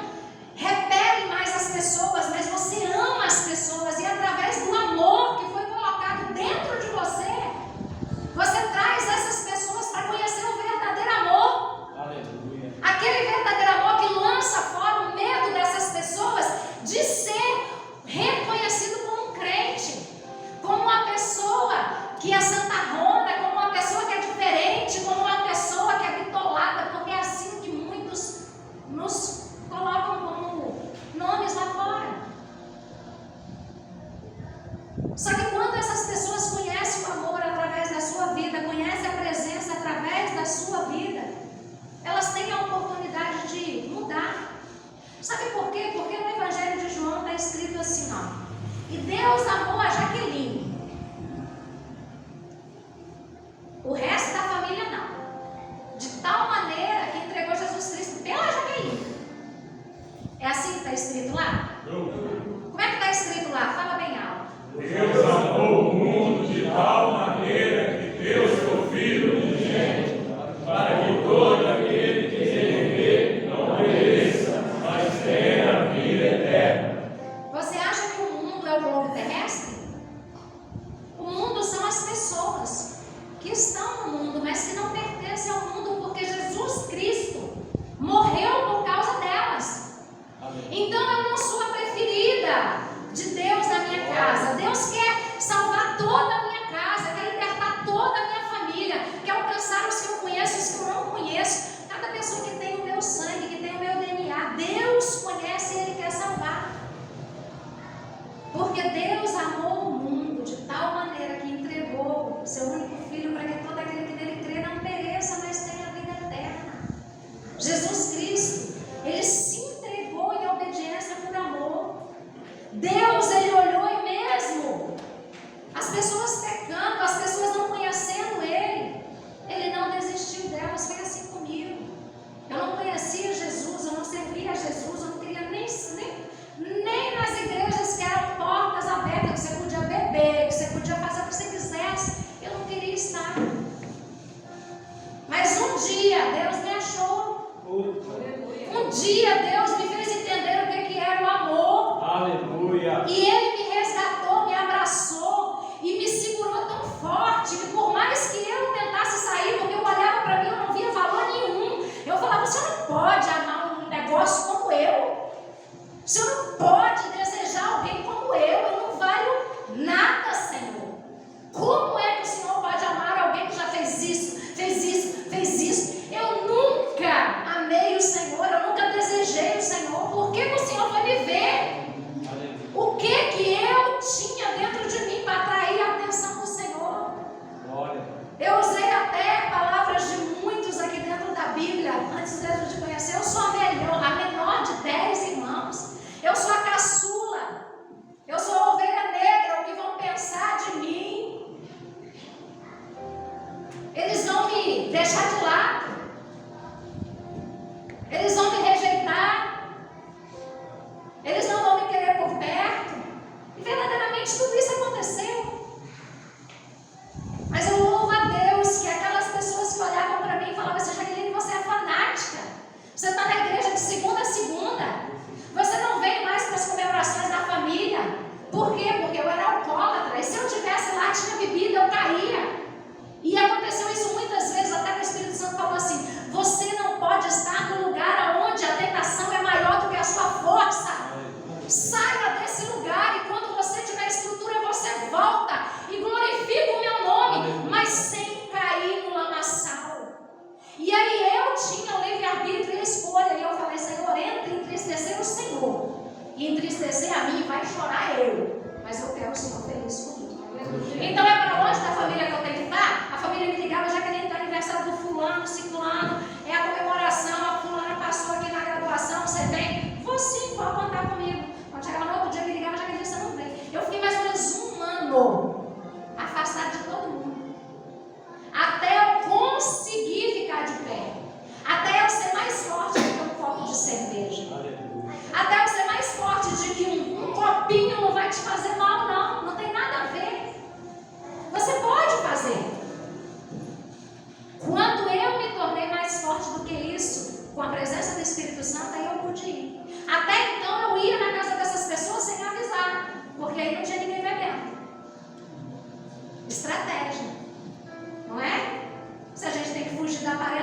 B: repele mais as pessoas, mas você ama as pessoas, e através do amor que foi colocado dentro de você, você traz essas pessoas para conhecer o verdadeiro amor.
C: Aleluia.
B: Aquele verdadeiro amor que lança fora o medo dessas pessoas de ser reconhecido como um crente, como uma pessoa que é santarrona, como uma pessoa que é diferente, como uma pessoa que é bitolada, porque é assim que muitos nos colocam como nomes lá fora. Só que quando essas pessoas conhecem o amor através da sua vida, conhecem a presença através da sua vida, elas têm a oportunidade de mudar. Sabe por quê? Porque no Evangelho de João está escrito assim, ó: e Deus amou a Jaqueline. O resto da família não. De tal maneira que entregou Jesus Cristo pela Jaqueline. É assim que está escrito lá? Como é que está escrito lá? Fala bem alto.
C: Deus amou o mundo de tal maneira que deu seu Filho unigênito, para que todo aquele que nele crê não pereça, mas tenha a vida eterna.
B: Você acha que o mundo é o globo terrestre? O mundo são as pessoas que estão no mundo, mas que não pertencem ao mundo, porque Jesus Cristo morreu por causa delas. Então eu não sou a preferida de Deus na minha casa. Deus quer salvar toda a minha casa, quer libertar toda a minha família, quer alcançar os que eu conheço e os que eu não conheço. Cada pessoa que tem o meu sangue, que tem o meu DNA, Deus conhece e Ele quer salvar. Porque Deus amou o mundo de tal maneira que entregou o seu único Filho para que todo aquele que nele crê não pereça, mas tenha a vida eterna. Jesus Cristo, Ele se entregou em obediência por amor. Deus, Ele olhou e mesmo as pessoas pecando, as pessoas não conhecendo Ele, Ele não desistiu delas. Foi assim comigo. Eu não conhecia Jesus, eu não servia a Jesus, eu não queria nem nas igrejas que eram portas abertas, que você podia beber, que você podia fazer o que você quisesse, eu não queria estar. Mas um dia Deus me achou. Um dia Deus me fez entender o que era o amor.
C: Aleluia.
B: E Ele me resgatou, me abraçou e me segurou tão forte que por mais que eu tentasse sair, porque eu olhava para mim, eu não via valor nenhum. Eu falava: você não pode amar um negócio como eu. Você não pode desejar alguém como eu não valho nada, Senhor. Como é que o Senhor pode amar alguém que já fez isso, fez isso, fez isso? Eu nunca amei o Senhor, eu nunca desejei o Senhor. Por que o Senhor foi me ver? O que eu tinha dentro de mim para atrair a atenção do Senhor?
C: Glória.
B: Eu usei até palavras de muitos aqui dentro da Bíblia, antes mesmo de conhecer. Eu sou a menor de 10 irmãos. Eu sou a caçula. Eu sou a ovelha negra. O que vão pensar de mim? Eles vão me deixar de lado. Eles vão me rejeitar. Eles não vão me querer por perto. E verdadeiramente tudo isso aconteceu. Mas eu louvo a Deus que aquelas pessoas que olhavam para mim e falavam assim: Jaqueline, você é fanática. Você está na igreja de segunda a segunda. Você não vem mais para as comemorações da família. Por quê? Porque eu era alcoólatra. E se eu estivesse lá, tinha bebida, eu caía. E aconteceu isso muitas vezes, até que o Espírito Santo falou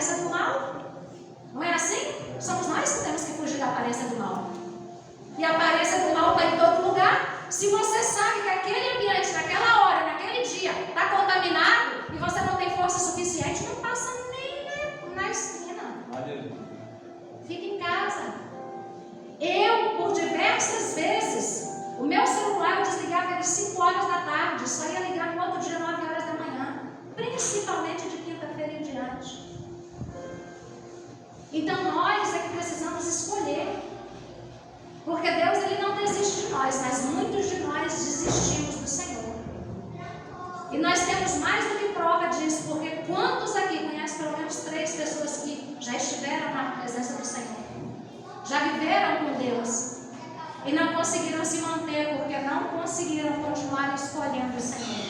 B: aparência do mal. Não é assim? Somos nós que temos que fugir da aparência do mal. E a aparência do mal está em todo lugar. Se você sabe que aquele ambiente, naquela hora, naquele dia, está contaminado e você não tem força suficiente, não passa nem na esquina. Fica em casa. Eu, por diversas vezes, o meu celular eu desligava às 5 horas da tarde, só ia ligar no outro dia, 9 horas da manhã, principalmente de quinta-feira em diante. Então nós é que precisamos escolher, porque Deus ele não desiste de nós, mas muitos de nós desistimos do Senhor. E nós temos mais do que prova disso, porque quantos aqui conhecem pelo menos 3 pessoas que já estiveram na presença do Senhor, já viveram com Deus e não conseguiram se manter porque não conseguiram continuar escolhendo o Senhor.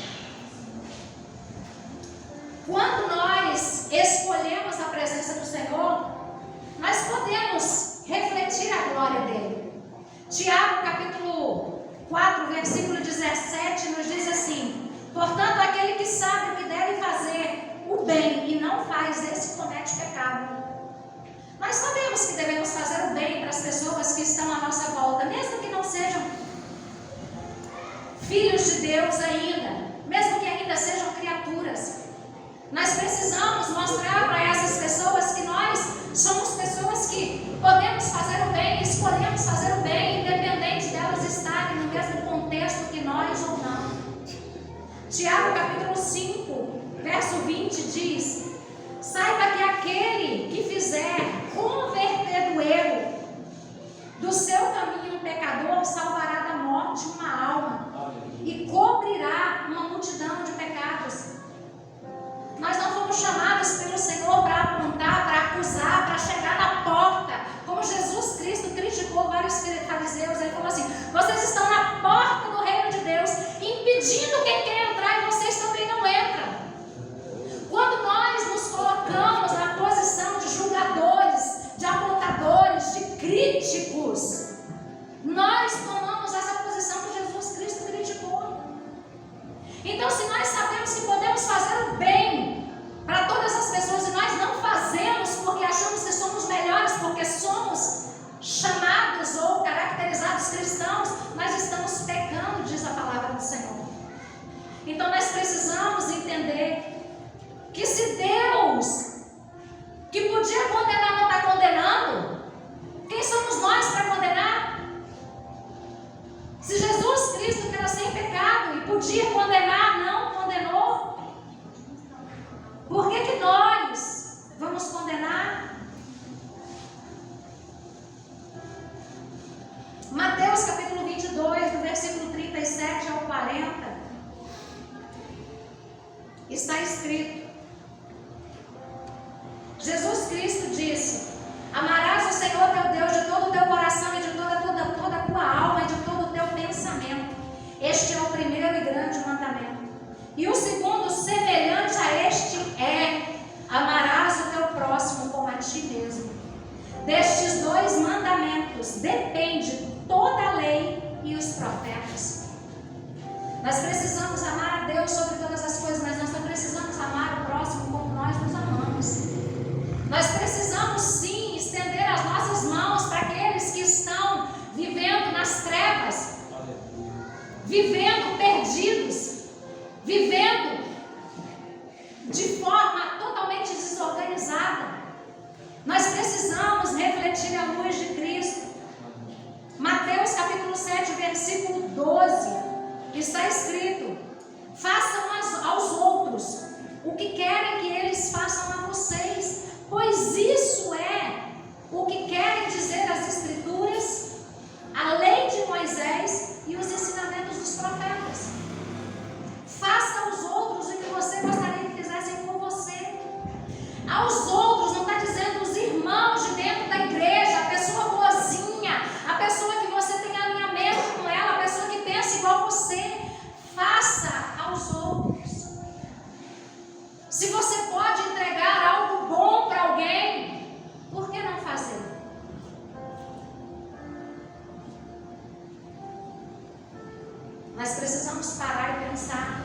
B: Quando nós escolhemos a presença do Senhor, nós podemos refletir a glória dele. Tiago capítulo 4, versículo 17 nos diz assim: portanto, aquele que sabe o que deve fazer o bem e não faz, esse comete pecado. Nós sabemos que devemos fazer o bem para as pessoas que estão à nossa volta, mesmo que não sejam filhos de Deus ainda, mesmo que ainda sejam criaturas. Nós precisamos mostrar para essas pessoas que nós somos pessoas que podemos fazer o bem, escolhemos fazer o bem, independente delas estarem no mesmo contexto que nós ou não. Tiago capítulo 5, verso 20 diz: saiba que aquele que fizer converter do erro do seu caminho um pecador salvará da morte uma alma e cobrirá uma multidão de pecados. Nós não fomos chamados pelo Senhor para apontar, para acusar, para chegar na porta, como Jesus Cristo criticou vários fariseus. Ele falou assim: vocês estão na porta do reino de Deus, impedindo quem quer entrar, e vocês também não entram. Quando nós nos colocamos na posição de julgadores, de apontadores, de críticos, nós tomamos essa posição que Jesus Cristo criticou. Então, se nós sabemos que podemos fazer o bem para todas as pessoas e nós não fazemos porque achamos que somos melhores, porque somos chamados ou caracterizados cristãos, nós estamos pecando, diz a palavra do Senhor. Então, nós precisamos entender que se Deus, que podia condenar, não está condenando, quem somos nós para condenar? Se Jesus Cristo, que era sem pecado e podia condenar, não condenou, por que nós vamos condenar? Mateus capítulo 22, do versículo 37 ao 40, está escrito: Jesus Cristo disse: amarás o Senhor teu Deus de todo o teu coração e de toda a tua alma e de todo o teu pensamento. Este é o primeiro e grande mandamento. E o segundo, semelhante a este, é: amarás o teu próximo como a ti mesmo. Destes 2 mandamentos depende toda a lei e os profetas. Nós precisamos amar a Deus sobre todas as coisas, mas nós não precisamos amar o próximo como nós nos amamos. Nós precisamos sim estender as nossas mãos para aqueles que estão vivendo nas trevas, vivendo perdidos, vivendo de forma totalmente desorganizada. Nós precisamos refletir a luz de Cristo. Mateus capítulo 7, versículo 12, está escrito: façam aos outros o que querem que eles façam a vocês, pois isso é o que querem dizer as Escrituras, a lei de Moisés e os ensinamentos dos profetas. Faça aos outros o que você gostaria que fizessem com você. Aos outros, não está dizendo os irmãos de dentro da igreja, a pessoa boazinha, a pessoa que você tem alinhamento com ela, a pessoa que pensa igual você. Faça aos outros. Se você pode entregar algo bom para alguém, por que não fazer? Nós precisamos parar e pensar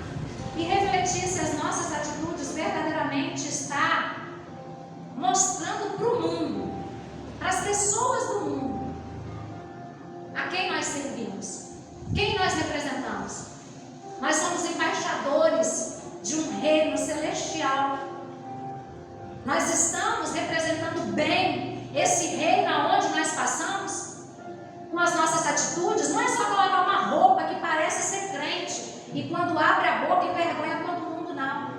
B: e refletir se as nossas atitudes verdadeiramente estão mostrando para o mundo, para as pessoas do mundo, a quem nós servimos, quem nós representamos. Nós somos embaixadores de um reino celestial. Nós estamos representando bem esse reino aonde nós passamos, com as nossas atitudes. Não é só colocar uma roupa que parece ser crente e quando abre a boca envergonha todo mundo, não.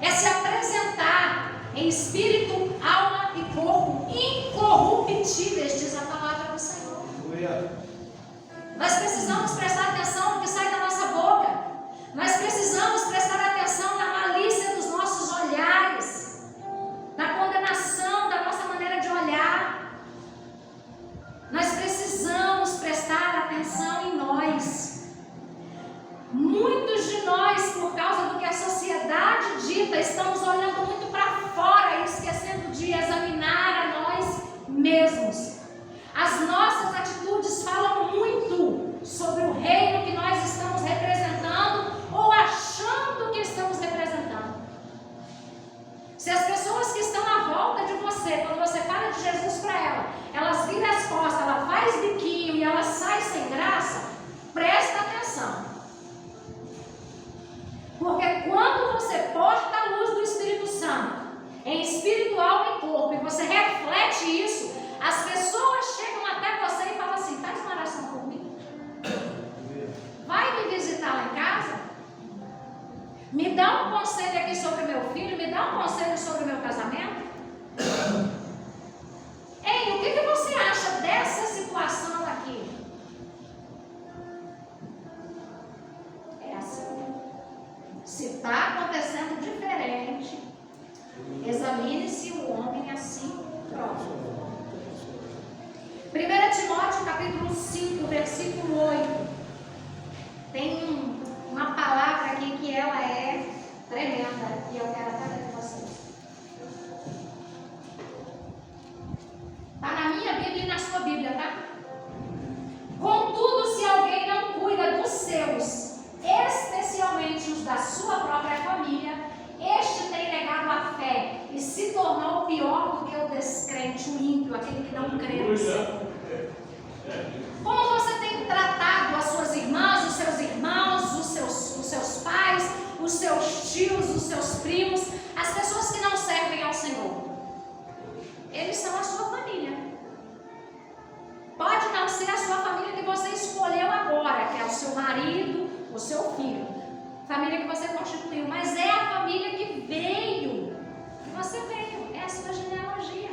B: É se apresentar em espírito, alma e corpo incorruptíveis, diz a palavra do Senhor. Nós precisamos prestar atenção no que sai da nossa boca. Nós precisamos prestar atenção na malícia dos nossos olhares, na condenação da nossa maneira de olhar. Nós precisamos prestar atenção em nós. Muitos de nós, por causa do que a sociedade dita, estamos olhando muito para fora e esquecendo de examinar a nós mesmos. As nossas atitudes falam muito sobre o reino que nós estamos representando ou achando que estamos representando. Se as pessoas que estão à volta de você, quando você fala de Jesus para elas viram as costas, ela faz biquinho e ela sai sem graça, presta atenção. Porque quando você porta a luz do Espírito Santo, em espírito, alma e corpo, e você reflete isso, as pessoas chegam até você e falam assim: faz uma oração por mim, vai me visitar lá em casa, me dá um conselho aqui sobre o meu filho, me dá um conselho sobre o meu casamento. Ei, o que você acha dessa situação aqui? É assim. Se está acontecendo diferente, examine-se o homem assim próprio. 1 Timóteo capítulo 5, versículo 8. Tem uma palavra aqui que ela é tremenda e eu quero até ler com vocês. Está na minha Bíblia e na sua Bíblia, tá? Contudo, se alguém não cuida dos seus, especialmente os da sua própria família, este tem negado a fé e se tornou pior do que o descrente, o ímpio, aquele que não crê no Senhor. Como você tem tratado as suas irmãs, os seus irmãos, os seus pais, os seus tios, os seus primos, as pessoas que não servem ao Senhor? Eles são a sua família. Pode não ser a sua família que você escolheu agora, que é o seu marido, o seu filho, família que você constituiu, mas é a família que veio, que você veio, é a sua genealogia.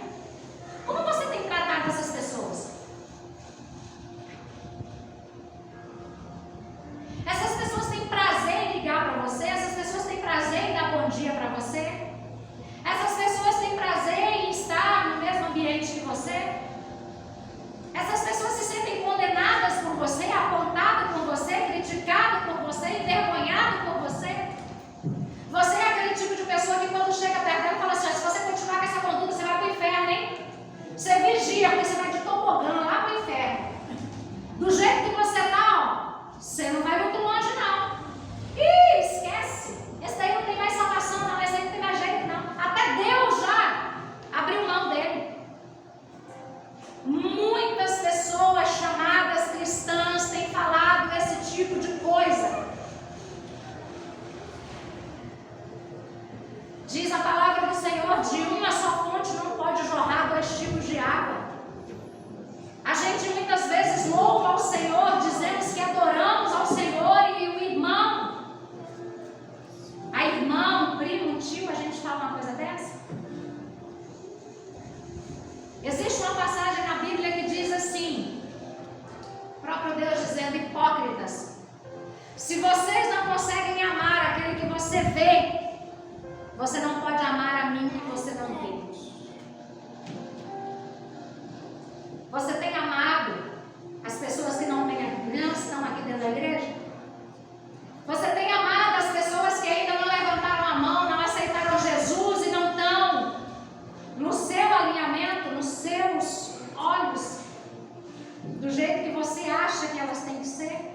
B: Como você tem tratado essas pessoas? Essas pessoas têm prazer em ligar para você? Essas pessoas têm prazer em dar bom dia para você? Essas pessoas têm prazer em estar no mesmo ambiente que você? Essas pessoas se sentem condenadas por você, apontadas por você, criticadas por você, envergonhadas por você? Você é aquele tipo de pessoa que quando chega perto dela fala assim: se você continuar com essa conduta, você vai para o inferno, hein? Você vigia, porque você vai de tobogã lá para o inferno. Do jeito que você está, ó, você não vai muito longe, não. Ih, esquece. Esse daí não tem mais salvação, não. Esse aí não tem mais jeito, não. Até Deus já abriu mão dele. Muitas pessoas chamadas cristãs têm falado esse tipo de coisa. Diz a palavra do Senhor: de uma só fonte não pode jorrar dois tipos de água. A gente muitas vezes louva ao Senhor, dizemos que adoramos ao Senhor, e o irmão, a irmã, o primo, o tio, a gente fala uma coisa dessa? Existe uma passagem na Bíblia que diz assim, o próprio Deus dizendo: hipócritas, se vocês não conseguem amar aquele que você vê, você não pode amar a mim que você não vê. Você tem amado as pessoas que não estão aqui dentro da igreja? Você tem amado as pessoas que ainda não levantaram a mão, não aceitaram Jesus e não estão no seu alinhamento, nos seus olhos, do jeito que você acha que elas têm que ser?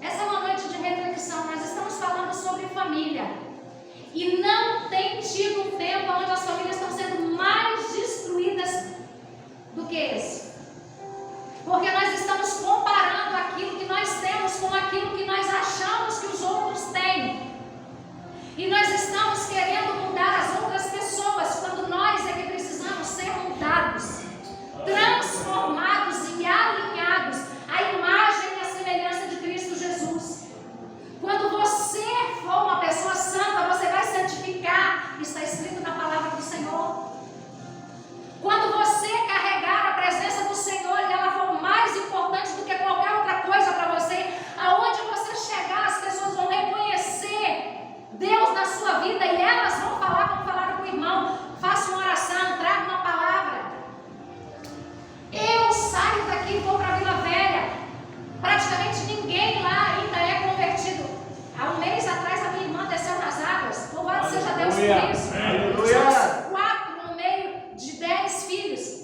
B: Essa é uma noite de reflexão. Nós estamos falando sobre família. E não tem tido um tempo onde as famílias estão sendo mais destruídas do que esse. Porque nós estamos comparando aquilo que nós temos com aquilo que nós achamos que os outros têm. E nós estamos querendo mudar as outras pessoas, quando nós é que precisamos ser mudados, transformados e alinhados à imagem e à semelhança de Cristo Jesus. Quando você for uma pessoa santa, você vai santificar, está escrito na palavra do Senhor. Quando você carregar a presença do Senhor e ela for mais importante do que qualquer outra coisa para você, aonde você chegar, as pessoas vão reconhecer Deus na sua vida e elas vão falar como falaram com o irmão: faça uma oração, traga uma palavra. Eu saio daqui e vou para a Vila Velha. Praticamente ninguém lá ainda é convertido. Há um mês atrás a minha irmã desceu nas águas. Louvado seja Deus por isso. Somos 4 no meio de 10 filhos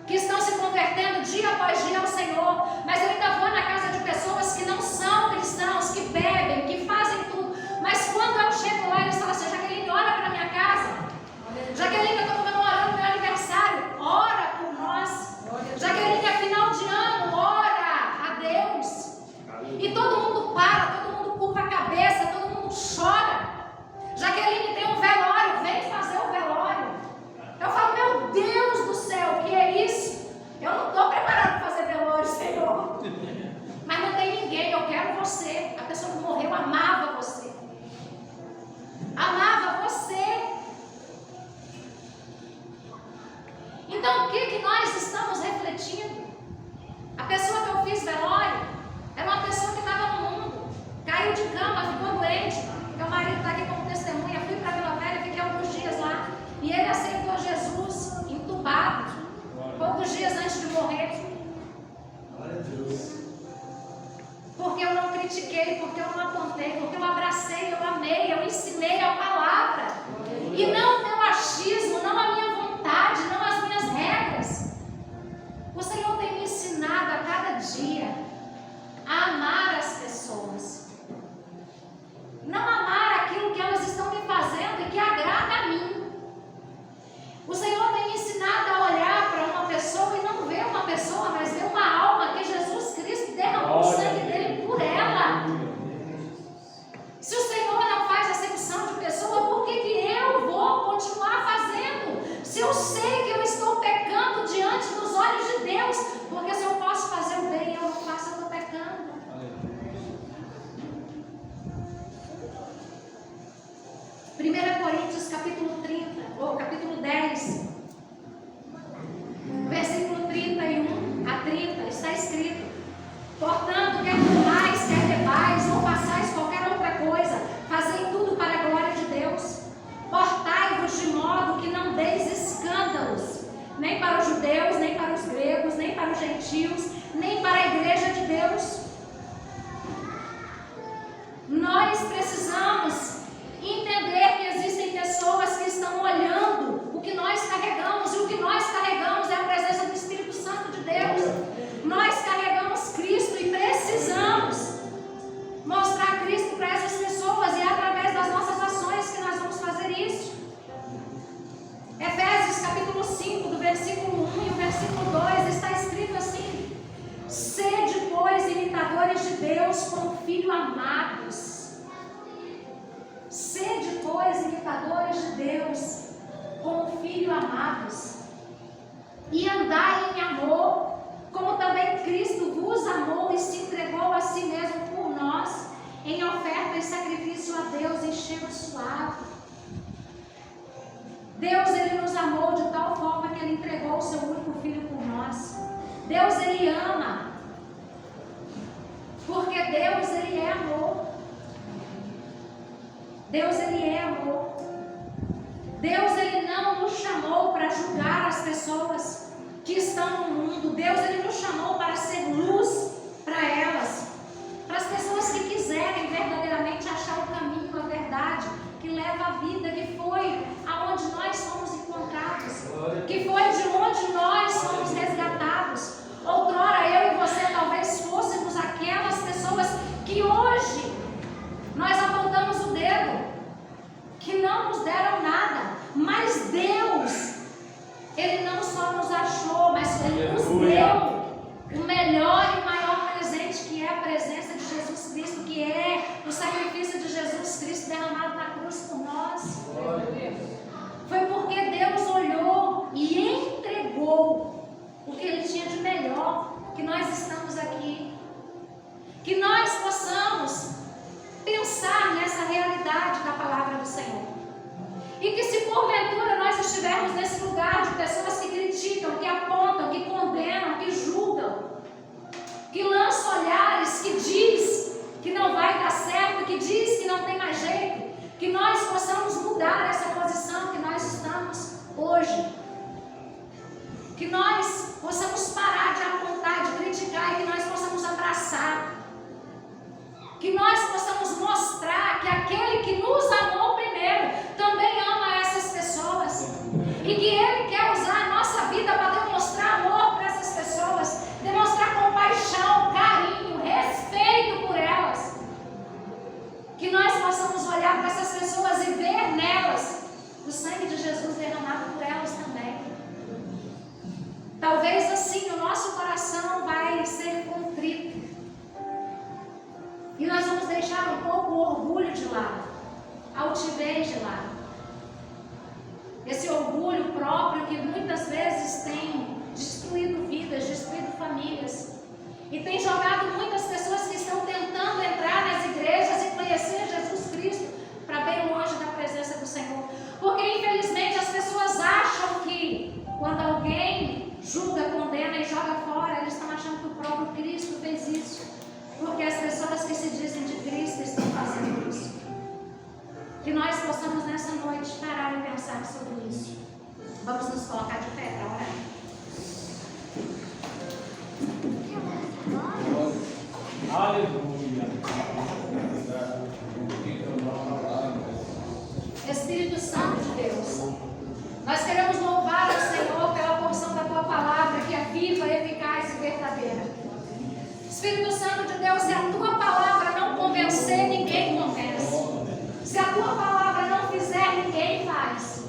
B: que estão se convertendo dia após dia ao Senhor. Mas eu ainda vou na casa de pessoas que não são cristãos, que bebem, que fazem tudo. Mas quando eu chego lá, eles falam assim: Jaqueline, ora para minha casa. Jaqueline, eu estou comemorando meu aniversário, ora por nós. Jaqueline, é final de ano, ora a Deus. E todo mundo para, todo mundo curva a cabeça, todo mundo chora. Jaqueline, tem um velório, vem fazer o velório. Eu falo: meu Deus do céu, o que é isso? Eu não estou preparado para fazer velório, Senhor. Mas não tem ninguém, eu quero você. A pessoa que morreu amava você. Amava você. Então o que nós estamos refletindo? A pessoa que eu fiz velório era uma pessoa que estava no mundo, caiu de cama, ficou doente. Meu marido está aqui como testemunha. Fui para a Vila Velha, fiquei alguns dias lá e ele aceitou Jesus entubado, poucos dias antes de morrer.
D: Glória a Deus.
B: Porque eu não critiquei, porque eu não apontei, porque eu abracei, eu amei, eu ensinei a palavra. E não o meu achismo, não a minha vontade, não as minhas regras. O Senhor tem me ensinado a cada dia a amar as pessoas. Não amar aquilo que elas estão me fazendo e que agrada a mim. O Senhor tem me ensinado a olhar para uma pessoa e não ver uma pessoa, mas ver uma alma que Jesus Cristo derramou o sangue dele por ela. Se o Senhor não faz acepção de pessoa, por que eu vou continuar fazendo? Se eu sei que eu estou pecando diante dos olhos de Deus, porque se eu posso fazer o bem e eu não faço, eu estou pecando. Coríntios capítulo 30, ou capítulo 10, versículo 31 a 30, está escrito: portanto, quer comais, quer bebais, ou façais qualquer outra coisa, fazei tudo para a glória de Deus. Portai-vos de modo que não deis escândalos, nem para os judeus, nem para os gregos, nem para os gentios, nem para a igreja de Deus. Nós precisamos entender que existem pessoas que estão olhando o que nós carregamos, e o que nós carregamos é a presença do Espírito Santo de Deus. Nós carregamos Cristo e precisamos mostrar Cristo para essas pessoas, e é através das nossas ações que nós vamos fazer isso. Efésios capítulo 5, do versículo 1 e o versículo 2, está escrito assim: sede, pois, imitadores de Deus como filhos amados. Sede, pois, imitadores de Deus como filhos amados, e andai em amor, como também Cristo vos amou e se entregou a si mesmo por nós, em oferta e sacrifício a Deus em cheiro suave. Deus, Ele nos amou de tal forma que Ele entregou o seu único Filho por nós. Deus, Ele ama, porque Deus, Ele é amor. Deus, Ele é amor. Deus, Ele não nos chamou para julgar as pessoas que estão no mundo. Deus, Ele nos chamou para ser luz para elas, para as pessoas que quiserem verdadeiramente achar o caminho, a verdade, que leva a vida, que foi aonde nós fomos encontrados, que foi de onde nós fomos resgatados. Outrora eu e você talvez fôssemos aquelas pessoas que hoje nós apontamos o dedo, que não nos deram o melhor e o maior presente, que é a presença de Jesus Cristo, que é o sacrifício de Jesus Cristo derramado na cruz por nós. Foi porque Deus olhou e entregou o que Ele tinha de melhor, que nós estamos aqui. Que nós possamos pensar nessa realidade da palavra do Senhor. E que se porventura nós estivermos nesse lugar de pessoas que criticam, que apontam, que condenam, que julgam, que lançam olhares, que diz que não vai dar certo, que diz que não tem mais jeito, que nós possamos mudar essa posição que nós estamos hoje. Que nós possamos parar de apontar, de criticar e que nós possamos abraçar. Que nós possamos mostrar que aquele que nos amou primeiro também ama essas pessoas. E que Ele quer usar a nossa vida para demonstrar amor para essas pessoas, demonstrar compaixão, carinho, respeito por elas. Que nós possamos olhar para essas pessoas e ver nelas o sangue de Jesus derramado por elas também. Talvez assim o nosso coração vai ser contrito. E nós vamos deixar um pouco o orgulho de lado, a altivez de lado. Esse orgulho próprio que muitas vezes tem destruído vidas, destruído famílias. E tem jogado muitas pessoas que estão tentando entrar nas igrejas e conhecer Jesus Cristo para bem longe da presença do Senhor. Porque infelizmente as pessoas acham que quando alguém julga, condena e joga fora, eles estão achando que o próprio Cristo fez isso. Porque as pessoas que se dizem de Cristo estão fazendo isso. Que nós possamos nessa noite parar e pensar sobre isso. Vamos nos colocar de pé para orar.
C: Aleluia.
B: Espírito Santo de Deus, nós queremos louvar ao Senhor pela porção da Tua palavra, que é viva, eficaz e verdadeira. Espírito Santo de Deus, se a Tua palavra não convencer, ninguém convence. Se a Tua palavra não fizer, ninguém faz.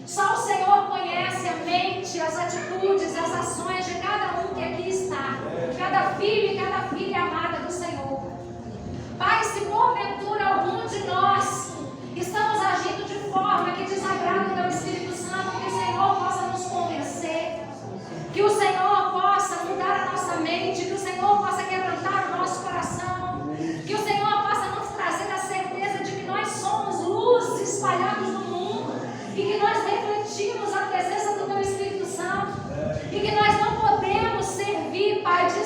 B: Só o Senhor conhece a mente, as atitudes, as ações de cada um que aqui está. Cada filho e cada filha amada do Senhor. Pai, se porventura algum de nós estamos agindo de forma que desagrada o Teu Espírito Santo, que o Senhor possa nos convencer. Que o Senhor possa mudar a nossa mente, que o Senhor possa quebrantar o nosso coração, que o Senhor possa nos trazer a certeza de que nós somos luz espalhados no mundo e que nós refletimos a presença do Teu Espírito Santo e que nós não podemos servir, Pai, de